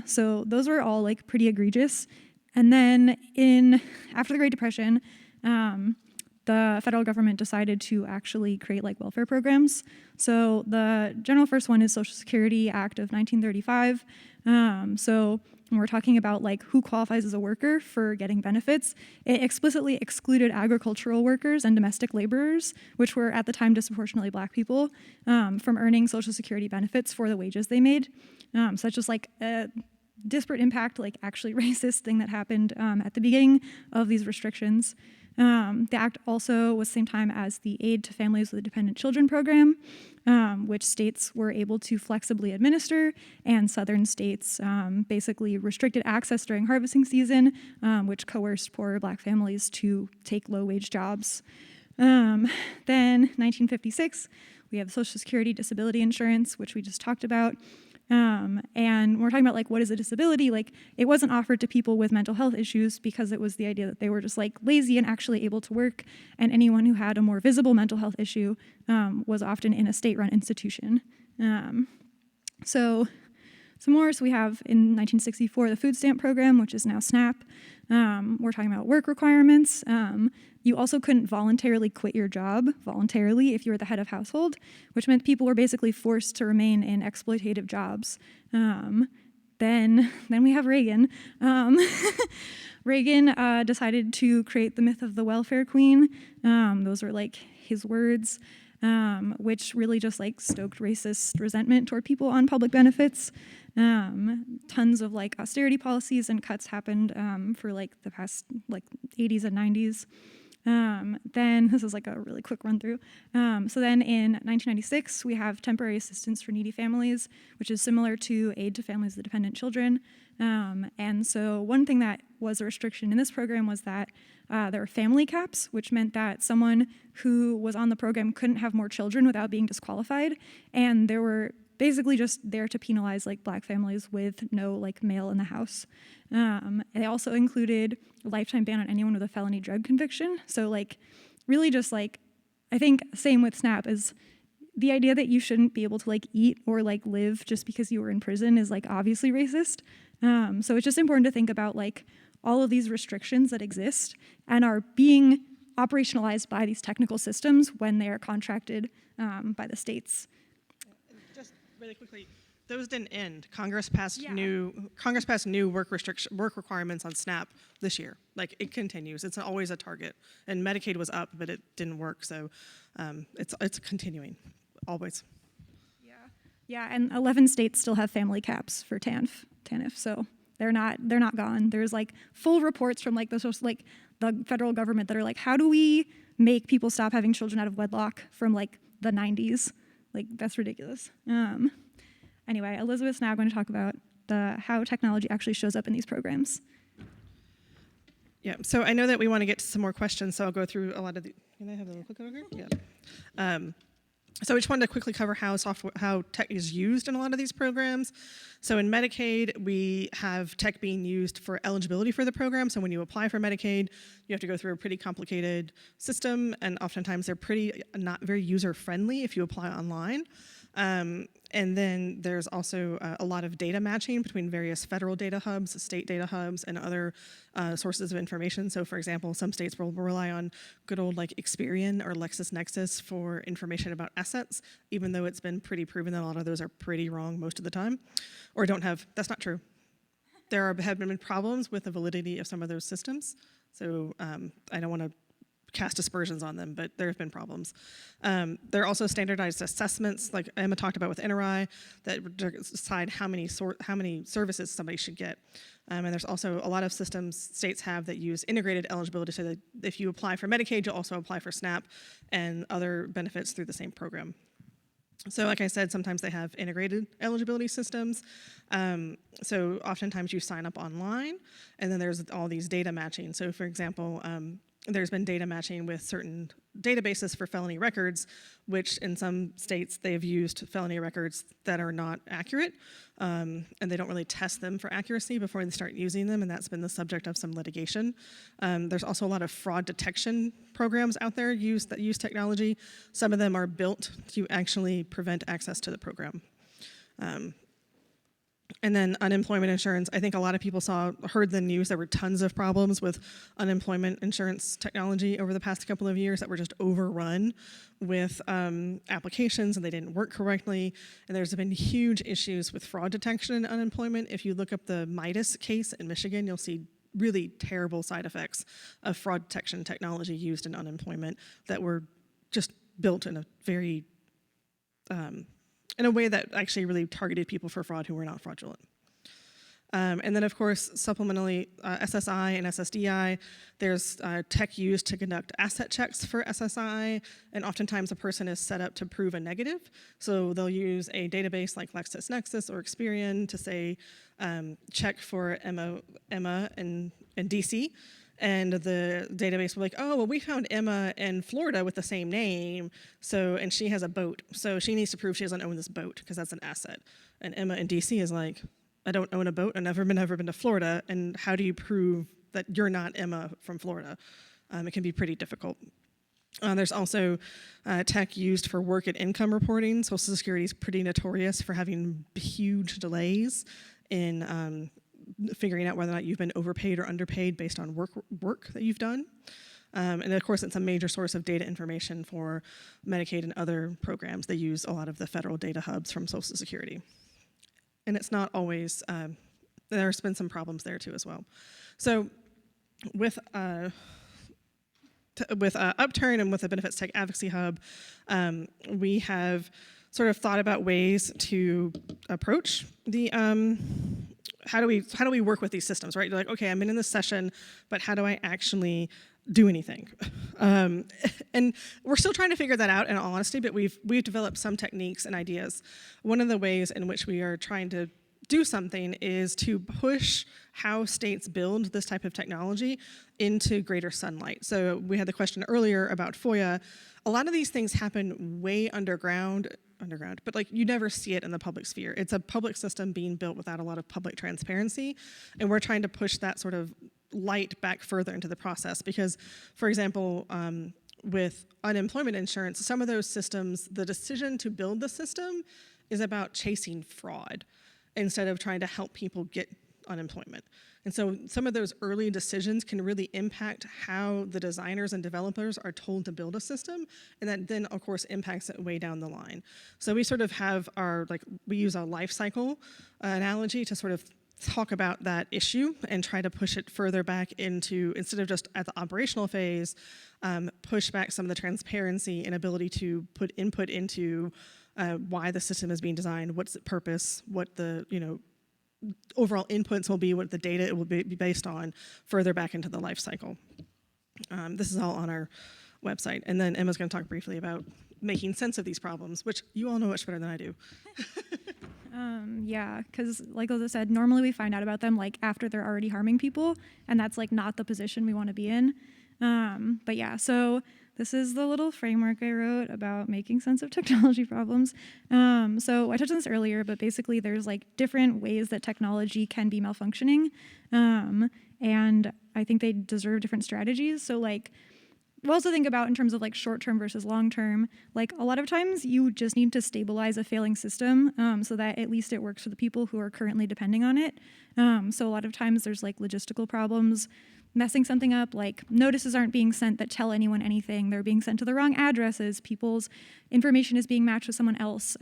B: So those were all like pretty egregious. And then after the Great Depression, the federal government decided to actually create like welfare programs. So the general first one is Social Security Act of 1935. So when we're talking about like who qualifies as a worker for getting benefits, it explicitly excluded agricultural workers and domestic laborers, which were at the time disproportionately Black people, from earning Social Security benefits for the wages they made. So that's just like a disparate impact, like actually racist thing that happened at the beginning of these restrictions. The act also was the same time as the Aid to Families with Dependent Children program, which states were able to flexibly administer, and southern states basically restricted access during harvesting season, which coerced poorer Black families to take low-wage jobs. Then 1956, we have Social Security disability insurance, which we just talked about. And when we're talking about like what is a disability, like it wasn't offered to people with mental health issues because it was the idea that they were just like lazy and actually able to work, and anyone who had a more visible mental health issue was often in a state-run institution. So we have in 1964 the food stamp program, which is now SNAP. We're talking about work requirements. You also couldn't voluntarily quit your job voluntarily if you were the head of household, which meant people were basically forced to remain in exploitative jobs. Then we have Reagan. Reagan decided to create the myth of the welfare queen. Those were like his words, which really just like stoked racist resentment toward people on public benefits. Tons of like austerity policies and cuts happened for like the past like 80s and 90s. Then this is like a really quick run through. So then in 1996, we have temporary assistance for needy families, which is similar to Aid to Families with Dependent Children. And so one thing that was a restriction in this program was that there were family caps, which meant that someone who was on the program couldn't have more children without being disqualified. And there were basically just there to penalize like Black families with no like male in the house. They also included a lifetime ban on anyone with a felony drug conviction. So like really just like, I think same with SNAP is the idea that you shouldn't be able to like eat or like live just because you were in prison is like obviously racist. So it's just important to think about like all of these restrictions that exist and are being operationalized by these technical systems when they are contracted by the states.
A: Just really quickly, those didn't end. Congress passed new work requirements on SNAP this year. Like it continues. It's always a target. And Medicaid was up, but it didn't work. So it's continuing always.
B: Yeah, and 11 states still have family caps for TANF. So they're not gone. There's like full reports from like the federal government that are like, how do we make people stop having children out of wedlock from like the 90s? Like that's ridiculous. Anyway, Elizabeth's now going to talk about how technology actually shows up in these programs.
A: Yeah, so I know that we want to get to some more questions, so I'll go through a lot of the. Can I have a little clicker over here? Yeah. So I just wanted to quickly cover how tech is used in a lot of these programs. So in Medicaid, we have tech being used for eligibility for the program. So when you apply for Medicaid, you have to go through a pretty complicated system, and oftentimes they're not very user-friendly if you apply online. And then there's also a lot of data matching between various federal data hubs, state data hubs, and other sources of information. So for example, some states will rely on good old like Experian or LexisNexis for information about assets, even though it's been pretty proven that a lot of those are pretty wrong most of the time, or that's not true. There have been problems with the validity of some of those systems. So I don't want to cast aspersions on them, but there have been problems. There are also standardized assessments, like Emma talked about with NRI, that decide how many services somebody should get. And there's also a lot of systems states have that use integrated eligibility, so that if you apply for Medicaid, you'll also apply for SNAP and other benefits through the same program. So like I said, sometimes they have integrated eligibility systems. So oftentimes you sign up online, and then there's all these data matching. So for example, there's been data matching with certain databases for felony records, which in some states they've used felony records that are not accurate, and they don't really test them for accuracy before they start using them, and that's been the subject of some litigation. There's also a lot of fraud detection programs out there that use technology. Some of them are built to actually prevent access to the program. And then unemployment insurance. I think a lot of people heard the news. There were tons of problems with unemployment insurance technology over the past couple of years that were just overrun with applications, and they didn't work correctly. And there's been huge issues with fraud detection in unemployment. If you look up the Midas case in Michigan, you'll see really terrible side effects of fraud detection technology used in unemployment that were just built in a very in a way that actually really targeted people for fraud who were not fraudulent. And then, of course, supplementally, SSI and SSDI, there's tech used to conduct asset checks for SSI, and oftentimes a person is set up to prove a negative. So they'll use a database like LexisNexis or Experian to say, check for Emma and DC. And the database will be like, oh, well, we found Emma in Florida with the same name, and she has a boat, so she needs to prove she doesn't own this boat because that's an asset. And Emma in DC is like, I don't own a boat, I've never been to Florida, and how do you prove that you're not Emma from Florida? It can be pretty difficult. There's also tech used for work and income reporting. Social Security is pretty notorious for having huge delays in figuring out whether or not you've been overpaid or underpaid based on work that you've done. And of course, it's a major source of data information for Medicaid and other programs. They use a lot of the federal data hubs from Social Security. And it's not always, there's been some problems there too as well. So with Upturn and with the Benefits Tech Advocacy Hub, we have sort of thought about ways to approach the how do we work with these systems, right? You're like, okay, I'm in this session, but how do I actually do anything? And we're still trying to figure that out, in all honesty, but we've developed some techniques and ideas. One of the ways in which we are trying to do something is to push how states build this type of technology into greater sunlight. So we had the question earlier about FOIA. A lot of these things happen way underground, but like you never see it in the public sphere. It's a public system being built without a lot of public transparency, and we're trying to push that sort of light back further into the process because, for example, with unemployment insurance, some of those systems, the decision to build the system is about chasing fraud instead of trying to help people get unemployment. And so some of those early decisions can really impact how the designers and developers are told to build a system, and that then, of course, impacts it way down the line. So we sort of have we use a life cycle analogy to sort of talk about that issue and try to push it further back into, instead of just at the operational phase, push back some of the transparency and ability to put input into why the system is being designed, what's its purpose, what the overall inputs will be, what the data it will be based on, further back into the life cycle. This is all on our website. And then Emma's going to talk briefly about making sense of these problems, which you all know much better than I do.
B: Yeah, because like Liza said, normally we find out about them like after they're already harming people, and that's like not the position we want to be in. But yeah, so this is the little framework I wrote about making sense of technology problems. So I touched on this earlier, but basically there's like different ways that technology can be malfunctioning. And I think they deserve different strategies. So like, we also think about in terms of like short-term versus long-term, like a lot of times you just need to stabilize a failing system so that at least it works for the people who are currently depending on it. So a lot of times there's like logistical problems, messing something up, like notices aren't being sent that tell anyone anything. They're being sent to the wrong addresses. People's information is being matched with someone else.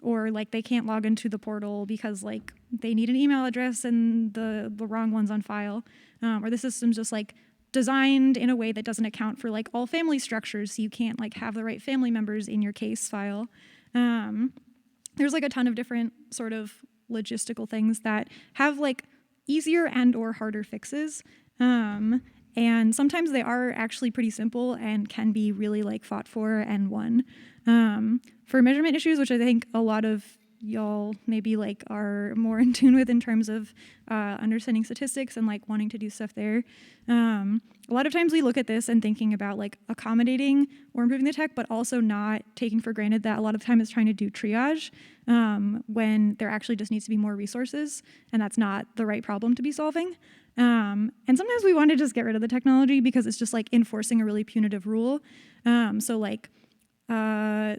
B: Or like they can't log into the portal because like they need an email address and the wrong one's on file. Or the system's just like designed in a way that doesn't account for like all family structures, so you can't like have the right family members in your case file. There's like a ton of different sort of logistical things that have like easier and or harder fixes. And sometimes they are actually pretty simple and can be really like fought for and won. For measurement issues, which I think a lot of y'all maybe like are more in tune with in terms of understanding statistics and like wanting to do stuff there. A lot of times we look at this and thinking about like accommodating or improving the tech, but also not taking for granted that a lot of time is trying to do triage when there actually just needs to be more resources, and that's not the right problem to be solving. And sometimes we want to just get rid of the technology because it's just like enforcing a really punitive rule. So like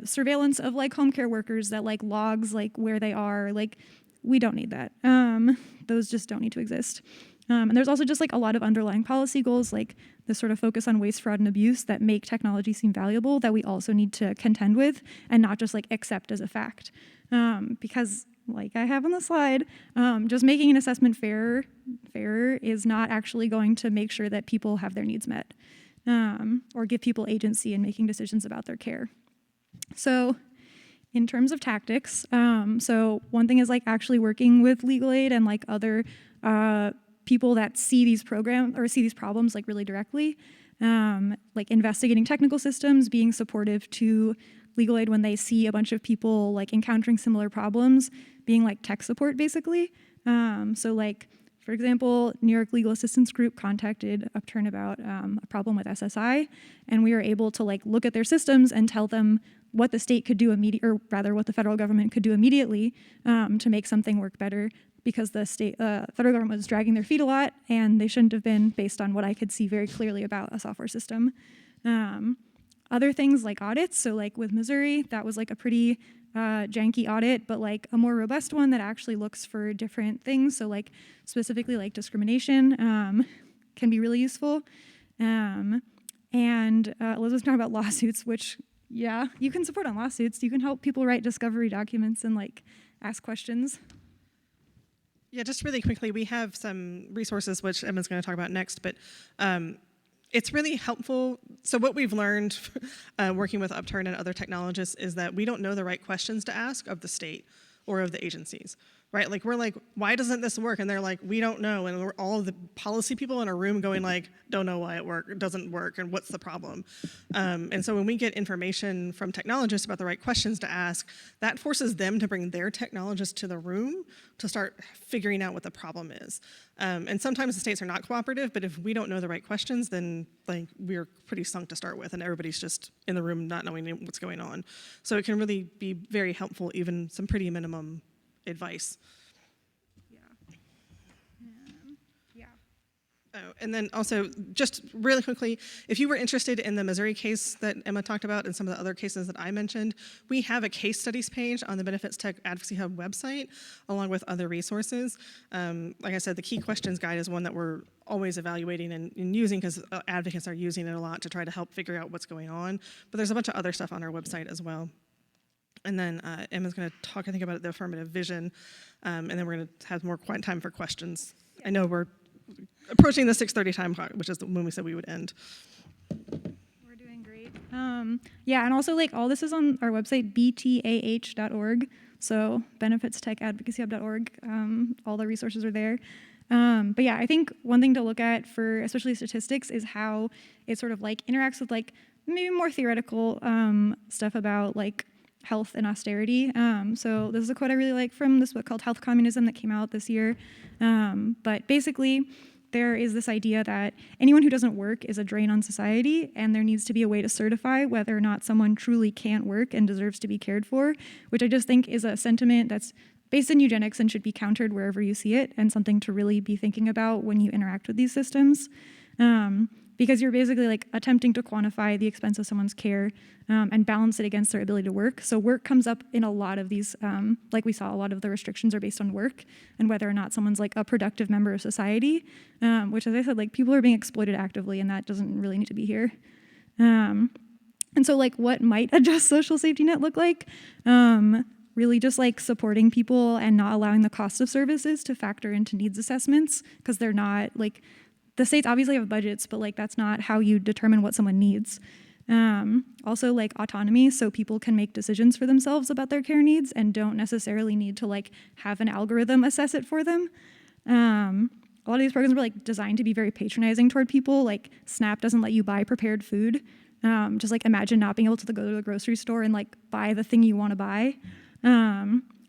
B: surveillance of like home care workers that like logs like where they are, like we don't need that. Those just don't need to exist. And there's also just like a lot of underlying policy goals, like this sort of focus on waste, fraud, and abuse that make technology seem valuable that we also need to contend with and not just like accept as a fact. Because like I have on the slide, just making an assessment fairer is not actually going to make sure that people have their needs met or give people agency in making decisions about their care. So in terms of tactics, so one thing is like actually working with legal aid and like other people that see these problems like really directly, like investigating technical systems, being supportive to legal aid when they see a bunch of people like encountering similar problems, being like tech support basically. So like, for example, New York Legal Assistance Group contacted Upturn about a problem with SSI, and we were able to like look at their systems and tell them what the state could do or rather what the federal government could do immediately to make something work better, because the federal government was dragging their feet a lot, and they shouldn't have been based on what I could see very clearly about a software system. Other things like audits, so like with Missouri, that was like a pretty janky audit, but like a more robust one that actually looks for different things. So like specifically like discrimination can be really useful. And Elizabeth's talking about lawsuits, which yeah, you can support on lawsuits. You can help people write discovery documents and like ask questions.
A: Yeah, just really quickly, we have some resources which Emma's going to talk about next, but it's really helpful. So what we've learned working with Upturn and other technologists is that we don't know the right questions to ask of the state or of the agencies, right? Like we're like, why doesn't this work? And they're like, we don't know. And we're all the policy people in a room going like, don't know why it doesn't work, and what's the problem? And so when we get information from technologists about the right questions to ask, that forces them to bring their technologists to the room to start figuring out what the problem is. And sometimes the states are not cooperative, but if we don't know the right questions, then like we're pretty sunk to start with, and everybody's just in the room not knowing what's going on. So it can really be very helpful, even some pretty minimum advice. Oh, and then also, just really quickly, if you were interested in the Missouri case that Emma talked about and some of the other cases that I mentioned, we have a case studies page on the Benefits Tech Advocacy Hub website, along with other resources. Like I said, the Key Questions Guide is one that we're always evaluating and using, because advocates are using it a lot to try to help figure out what's going on. But there's a bunch of other stuff on our website as well. And then Emma's going to talk, I think, about the affirmative vision, and then we're going to have more time for questions. I know we're approaching the 6:30 time clock, which is when we said we would end.
B: We're doing great. Yeah, and also like all this is on our website, btah.org. So benefitstechadvocacyhub.org. All the resources are there. But yeah, I think one thing to look at for especially statistics is how it sort of like interacts with like maybe more theoretical stuff about like health and austerity. So this is a quote I really like from this book called Health Communism that came out this year. But basically, there is this idea that anyone who doesn't work is a drain on society, and there needs to be a way to certify whether or not someone truly can't work and deserves to be cared for, which I just think is a sentiment that's based in eugenics and should be countered wherever you see it, and something to really be thinking about when you interact with these systems. Because you're basically like attempting to quantify the expense of someone's care and balance it against their ability to work. So work comes up in a lot of these, like we saw, a lot of the restrictions are based on work and whether or not someone's like a productive member of society, which, as I said, like people are being exploited actively, and that doesn't really need to be here. And so like what might a just social safety net look like? Really just like supporting people and not allowing the cost of services to factor into needs assessments, because they're not like, the states obviously have budgets, but like that's not how you determine what someone needs. Also like autonomy, so people can make decisions for themselves about their care needs and don't necessarily need to like have an algorithm assess it for them. A lot of these programs were like designed to be very patronizing toward people. Like SNAP doesn't let you buy prepared food. Just like imagine not being able to go to the grocery store and like buy the thing you want to buy.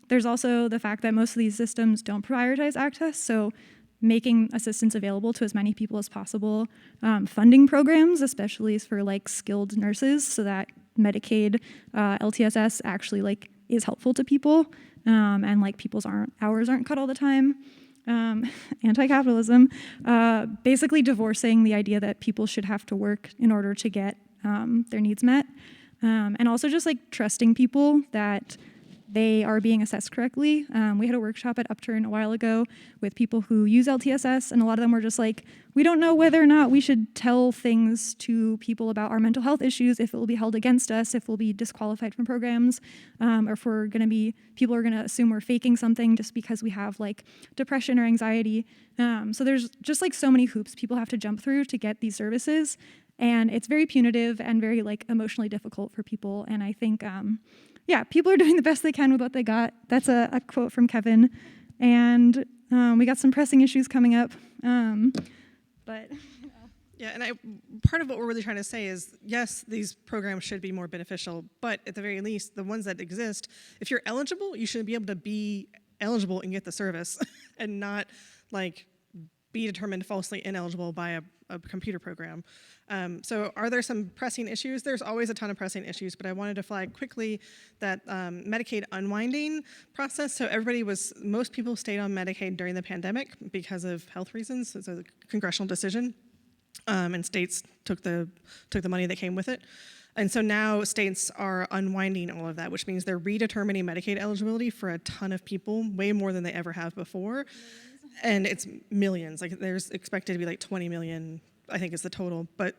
B: There's also the fact that most of these systems don't prioritize access, so making assistance available to as many people as possible. Funding programs, especially for like skilled nurses, so that Medicaid, LTSS actually like is helpful to people, and like people's hours aren't cut all the time. Anti-capitalism, basically divorcing the idea that people should have to work in order to get their needs met, and also just like trusting people that they are being assessed correctly. We had a workshop at Upturn a while ago with people who use LTSS, and a lot of them were just like, we don't know whether or not we should tell things to people about our mental health issues, if it will be held against us, if we'll be disqualified from programs, or if people are gonna assume we're faking something just because we have like depression or anxiety. So there's just like so many hoops people have to jump through to get these services, and it's very punitive and very like emotionally difficult for people. And I think, yeah, people are doing the best they can with what they got. That's a quote from Kevin. And we got some pressing issues coming up. But
A: Yeah, and part of what we're really trying to say is, yes, these programs should be more beneficial, but at the very least, the ones that exist, if you're eligible, you should be able to be eligible and get the service and not like be determined falsely ineligible by a computer program. So are there some pressing issues? There's always a ton of pressing issues, but I wanted to flag quickly that Medicaid unwinding process. So most people stayed on Medicaid during the pandemic because of health reasons. It's a congressional decision, and states took the money that came with it. And so now states are unwinding all of that, which means they're redetermining Medicaid eligibility for a ton of people, way more than they ever have before. And it's millions. Like there's expected to be like 20 million, I think is the total. But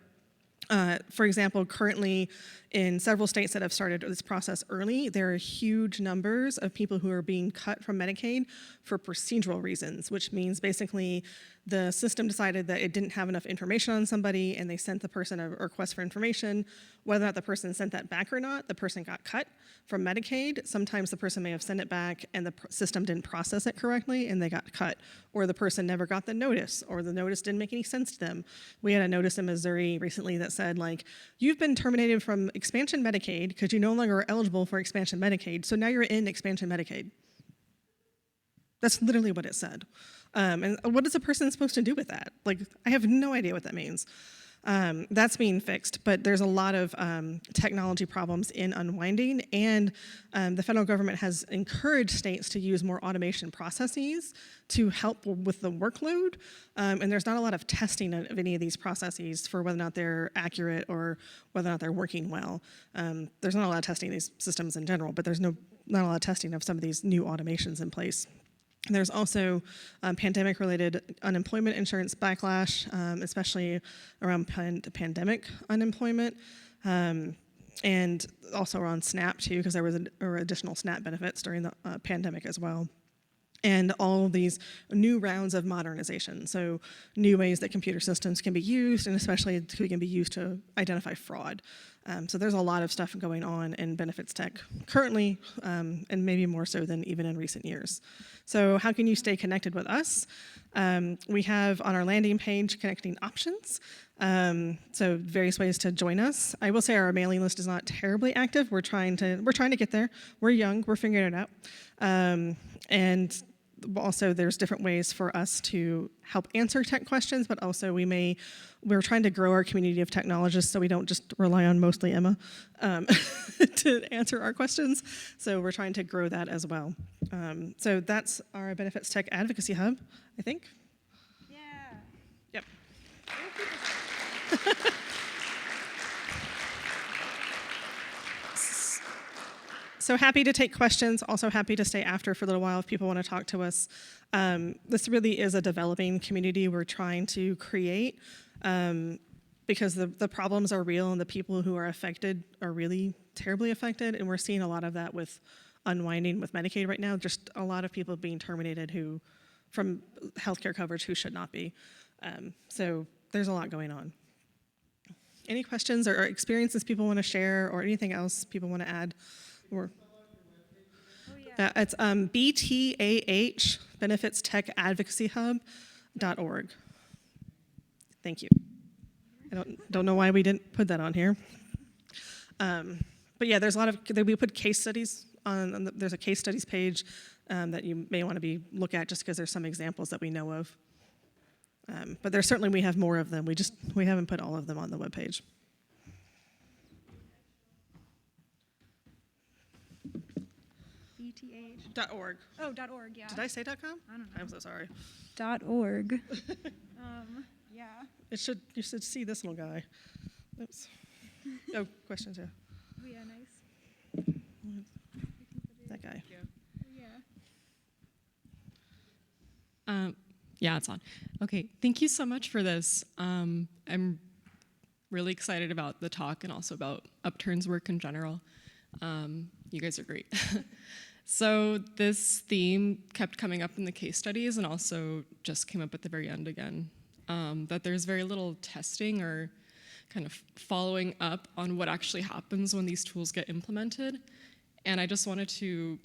A: for example, currently in several states that have started this process early, there are huge numbers of people who are being cut from Medicaid for procedural reasons, which means basically the system decided that it didn't have enough information on somebody and they sent the person a request for information. Whether or not the person sent that back or not, the person got cut from Medicaid. Sometimes the person may have sent it back and the system didn't process it correctly and they got cut. Or the person never got the notice, or the notice didn't make any sense to them. We had a notice in Missouri recently that said, like, you've been terminated from expansion Medicaid because you no longer are eligible for expansion Medicaid, so now you're in expansion Medicaid. That's literally what it said. And what is a person supposed to do with that? Like, I have no idea what that means. That's being fixed, but there's a lot of technology problems in unwinding, and the federal government has encouraged states to use more automation processes to help with the workload, and there's not a lot of testing of any of these processes for whether or not they're accurate or whether or not they're working well. There's not a lot of testing of these systems in general, but there's not a lot of testing of some of these new automations in place. There's also pandemic-related unemployment insurance backlash, especially around pandemic unemployment, and also around SNAP too, because there were additional SNAP benefits during the pandemic as well. And all of these new rounds of modernization, so new ways that computer systems can be used, and especially can be used to identify fraud. So there's a lot of stuff going on in benefits tech currently, and maybe more so than even in recent years. So how can you stay connected with us? We have on our landing page connecting options. So various ways to join us. I will say our mailing list is not terribly active. We're trying to get there. We're young. We're figuring it out. And also there's different ways for us to help answer tech questions, but also we're trying to grow our community of technologists so we don't just rely on mostly Emma to answer our questions. So we're trying to grow that as well. So that's our Benefits Tech Advocacy Hub, I think.
B: yeah.
A: Yep. So happy to take questions, also happy to stay after for a little while if people want to talk to us. This really is a developing community we're trying to create because the problems are real and the people who are affected are really terribly affected, and we're seeing a lot of that with unwinding with Medicaid right now, just a lot of people being terminated from healthcare coverage who should not be. So there's a lot going on. Any questions or experiences people want to share, or anything else people want to add? Or it's BTAH, Benefits Tech Advocacy Hub.org. Thank you. I don't know why we didn't put that on here. But yeah, there's a lot of, we put case studies on there's a case studies page that you may want to look at, just because there's some examples that we know of. But there's certainly, we have more of them. We haven't put all of them on the webpage. .org.
B: Oh, .org, yeah.
A: Did I say .com?
B: I don't know.
A: I'm so sorry.
B: .org. Yeah.
A: You should see this little guy. Oops. Oh, questions, yeah.
B: Oh, yeah, nice.
A: That guy.
B: Yeah.
I: Yeah, it's on. Okay, thank you so much for this. I'm really excited about the talk and also about Upturn's work in general. You guys are great. So this theme kept coming up in the case studies and also just came up at the very end again, that there's very little testing or kind of following up on what actually happens when these tools get implemented. And I just wanted to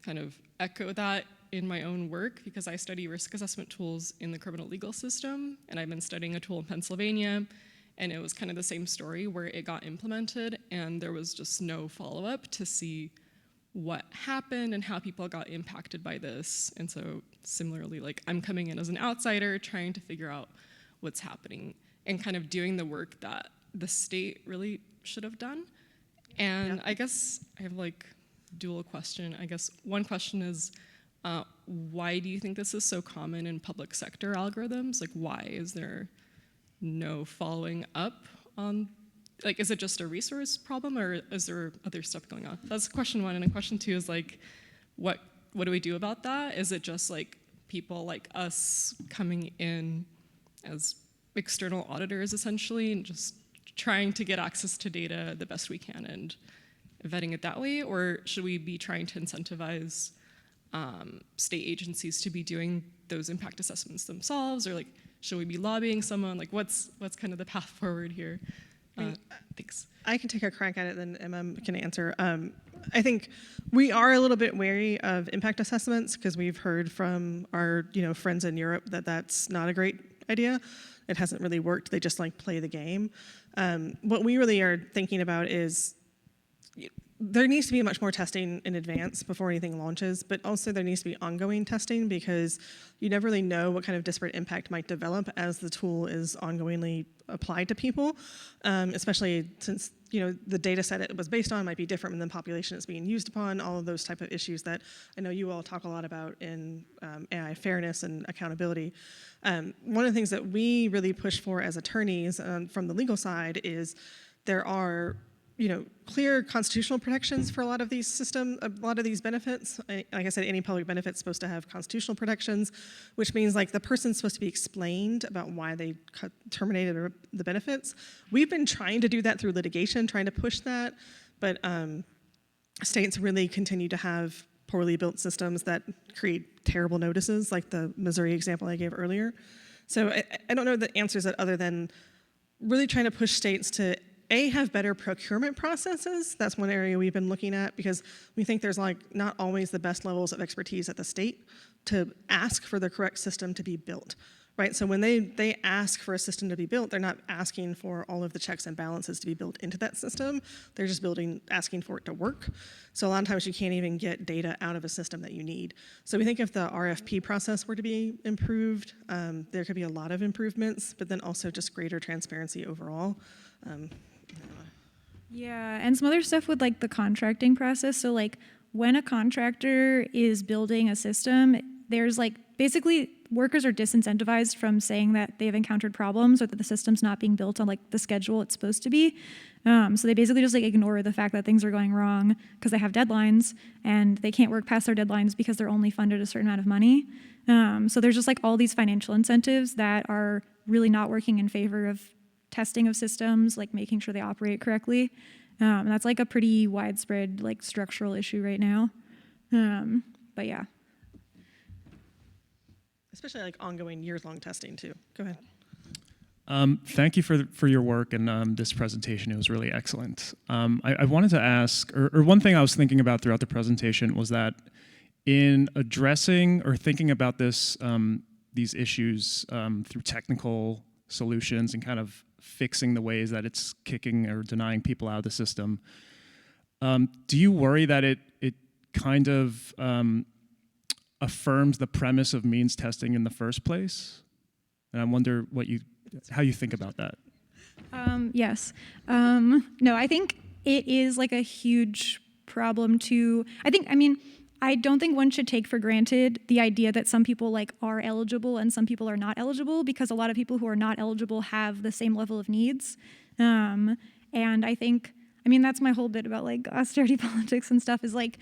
I: kind of echo that in my own work, because I study risk assessment tools in the criminal legal system, and I've been studying a tool in Pennsylvania, and it was kind of the same story where it got implemented and there was just no follow-up to see what happened and how people got impacted by this. And so similarly, like, I'm coming in as an outsider trying to figure out what's happening and kind of doing the work that the state really should have done. And yeah. I guess I have like dual question. I guess one question is, why do you think this is so common in public sector algorithms? Like, why is there no following up on, like, is it just a resource problem, or is there other stuff going on? That's question one. And then question two is like, what do we do about that? Is it just like people like us coming in as external auditors essentially and just trying to get access to data the best we can and vetting it that way? Or should we be trying to incentivize state agencies to be doing those impact assessments themselves? Or like, should we be lobbying someone? Like, what's kind of the path forward here? Thanks.
A: I can take a crack at it, then Emma can answer. I think we are a little bit wary of impact assessments because we've heard from our friends in Europe that that's not a great idea. It hasn't really worked. They just like play the game. What we really are thinking about is there needs to be much more testing in advance before anything launches, but also there needs to be ongoing testing because you never really know what kind of disparate impact might develop as the tool is ongoingly applied to people, especially since the data set it was based on might be different than the population it's being used upon, all of those type of issues that I know you all talk a lot about in AI fairness and accountability. One of the things that we really push for as attorneys from the legal side is there are clear constitutional protections for a lot of these benefits. Like I said, any public benefit is supposed to have constitutional protections, which means like the person's supposed to be explained about why they terminated the benefits. We've been trying to do that through litigation, trying to push that, but states really continue to have poorly built systems that create terrible notices, like the Missouri example I gave earlier. So I don't know the answers that other than really trying to push states to have better procurement processes. That's one area we've been looking at because we think there's like not always the best levels of expertise at the state to ask for the correct system to be built, right? So when they ask for a system to be built, they're not asking for all of the checks and balances to be built into that system. They're just asking for it to work. So a lot of times you can't even get data out of a system that you need. So we think if the RFP process were to be improved, there could be a lot of improvements, but then also just greater transparency overall.
B: Yeah, and some other stuff with like the contracting process. So like when a contractor is building a system, there's like basically workers are disincentivized from saying that they've encountered problems or that the system's not being built on like the schedule it's supposed to be. So they basically just like ignore the fact that things are going wrong because they have deadlines and they can't work past their deadlines because they're only funded a certain amount of money. So there's just like all these financial incentives that are really not working in favor of testing of systems, like making sure they operate correctly. And that's like a pretty widespread like structural issue right now. But yeah.
A: Especially like ongoing years-long testing too. Go ahead.
J: Thank you for your work and this presentation. It was really excellent. I wanted to ask, or one thing I was thinking about throughout the presentation was that in addressing or thinking about these issues through technical solutions and kind of fixing the ways that it's kicking or denying people out of the system, do you worry that it kind of affirms the premise of means testing in the first place? And I wonder how you think about that.
B: Yes. No, I think it is like a huge problem to, I don't think one should take for granted the idea that some people like are eligible and some people are not eligible, because a lot of people who are not eligible have the same level of needs. And I think, that's my whole bit about like austerity politics and stuff, is like,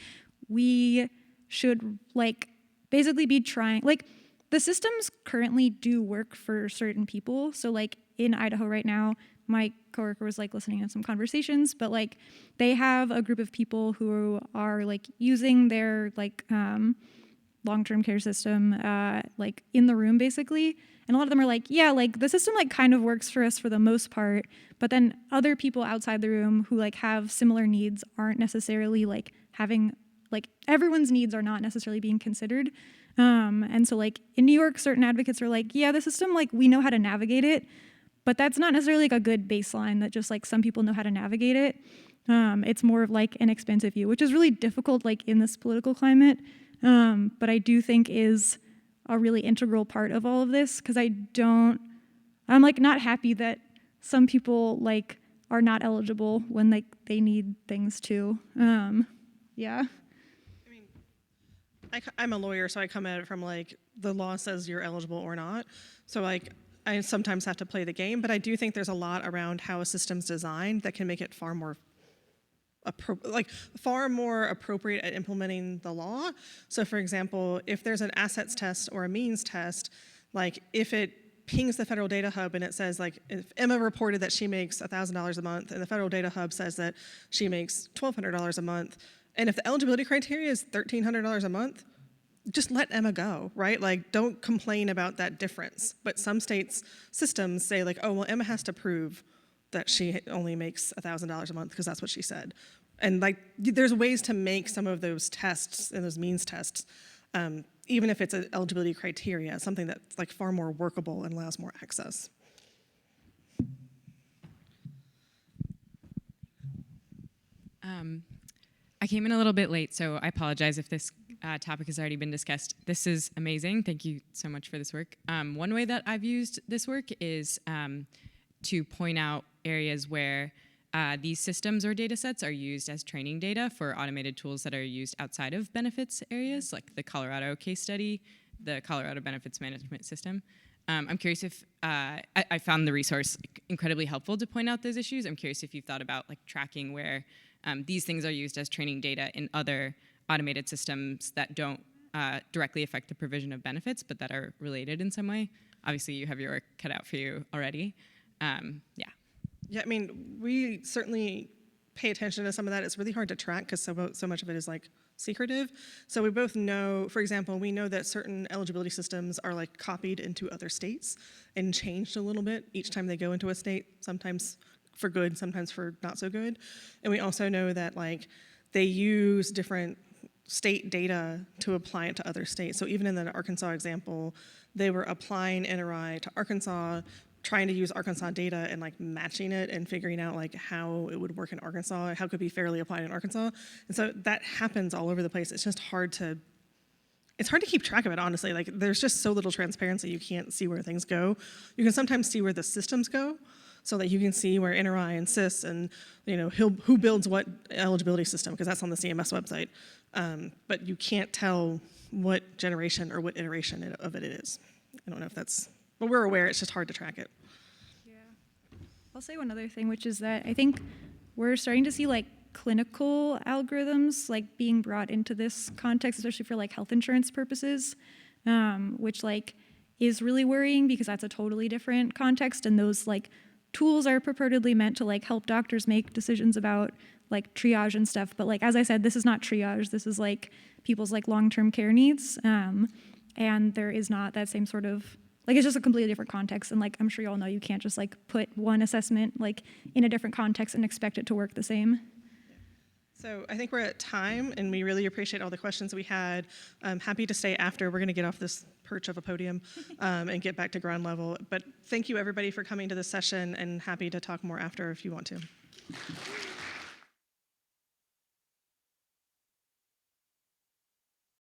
B: we should like basically be trying, like, the systems currently do work for certain people. So like in Idaho right now, my coworker was like listening to some conversations, but like they have a group of people who are like using their like long-term care system like in the room basically. And a lot of them are like, yeah, like the system like kind of works for us for the most part, but then other people outside the room who like have similar needs aren't necessarily like having, like everyone's needs are not necessarily being considered. And so like in New York, certain advocates are like, yeah, the system, like we know how to navigate it, but that's not necessarily like a good baseline that just like some people know how to navigate it. It's more of like an expansive view, which is really difficult like in this political climate. But I do think is a really integral part of all of this, because I'm like not happy that some people like are not eligible when like they need things too. Yeah.
A: I'm a lawyer, so I come at it from like the law says you're eligible or not. So like I sometimes have to play the game, but I do think there's a lot around how a system's designed that can make it far more appropriate at implementing the law. So for example, if there's an assets test or a means test, like if it pings the federal data hub and it says like, if Emma reported that she makes $1,000 a month and the federal data hub says that she makes $1,200 a month, and if the eligibility criteria is $1,300 a month, just let Emma go, right? Like, don't complain about that difference. But some states' systems say like, oh, well, Emma has to prove that she only makes $1,000 a month because that's what she said. And like, there's ways to make some of those tests and those means tests, even if it's an eligibility criteria, something that's like far more workable and allows more access.
K: I came in a little bit late, so I apologize if this topic has already been discussed. This is amazing. Thank you so much for this work. One way that I've used this work is to point out areas where these systems or data sets are used as training data for automated tools that are used outside of benefits areas, like the Colorado case study, the Colorado Benefits Management System. I'm curious if, I found the resource incredibly helpful to point out those issues. I'm curious if you've thought about like tracking where these things are used as training data in other automated systems that don't directly affect the provision of benefits, but that are related in some way. Obviously, you have your work cut out for you already. Yeah.
A: Yeah, I mean, we certainly pay attention to some of that. It's really hard to track because so much of it is like secretive. So we both know, for example, we know that certain eligibility systems are like copied into other states and changed a little bit each time they go into a state, sometimes for good, sometimes for not so good. And we also know that like they use different state data to apply it to other states. So even in the Arkansas example, they were applying NRI to Arkansas, trying to use Arkansas data and like matching it and figuring out like how it would work in Arkansas, how it could be fairly applied in Arkansas. And so that happens all over the place. It's just hard to keep track of it, honestly. Like there's just so little transparency, you can't see where things go. You can sometimes see where the systems go, so that you can see where NRI and CIS and who builds what eligibility system, because that's on the CMS website. But you can't tell what generation or what iteration of it is. I don't know if that's, but we're aware, it's just hard to track it.
B: Yeah. I'll say one other thing, which is that I think we're starting to see like clinical algorithms like being brought into this context, especially for like health insurance purposes, which like is really worrying because that's a totally different context, and those like tools are purportedly meant to like help doctors make decisions about like triage and stuff. But like, as I said, this is not triage. This is like people's like long-term care needs. And there is not that same sort of like it's just a completely different context. And like I'm sure you all know, you can't just like put one assessment like in a different context and expect it to work the same.
A: So I think we're at time, and we really appreciate all the questions we had. I'm happy to stay after. We're going to get off this perch of a podium and get back to ground level. But thank you, everybody, for coming to this session, and happy to talk more after if you want to.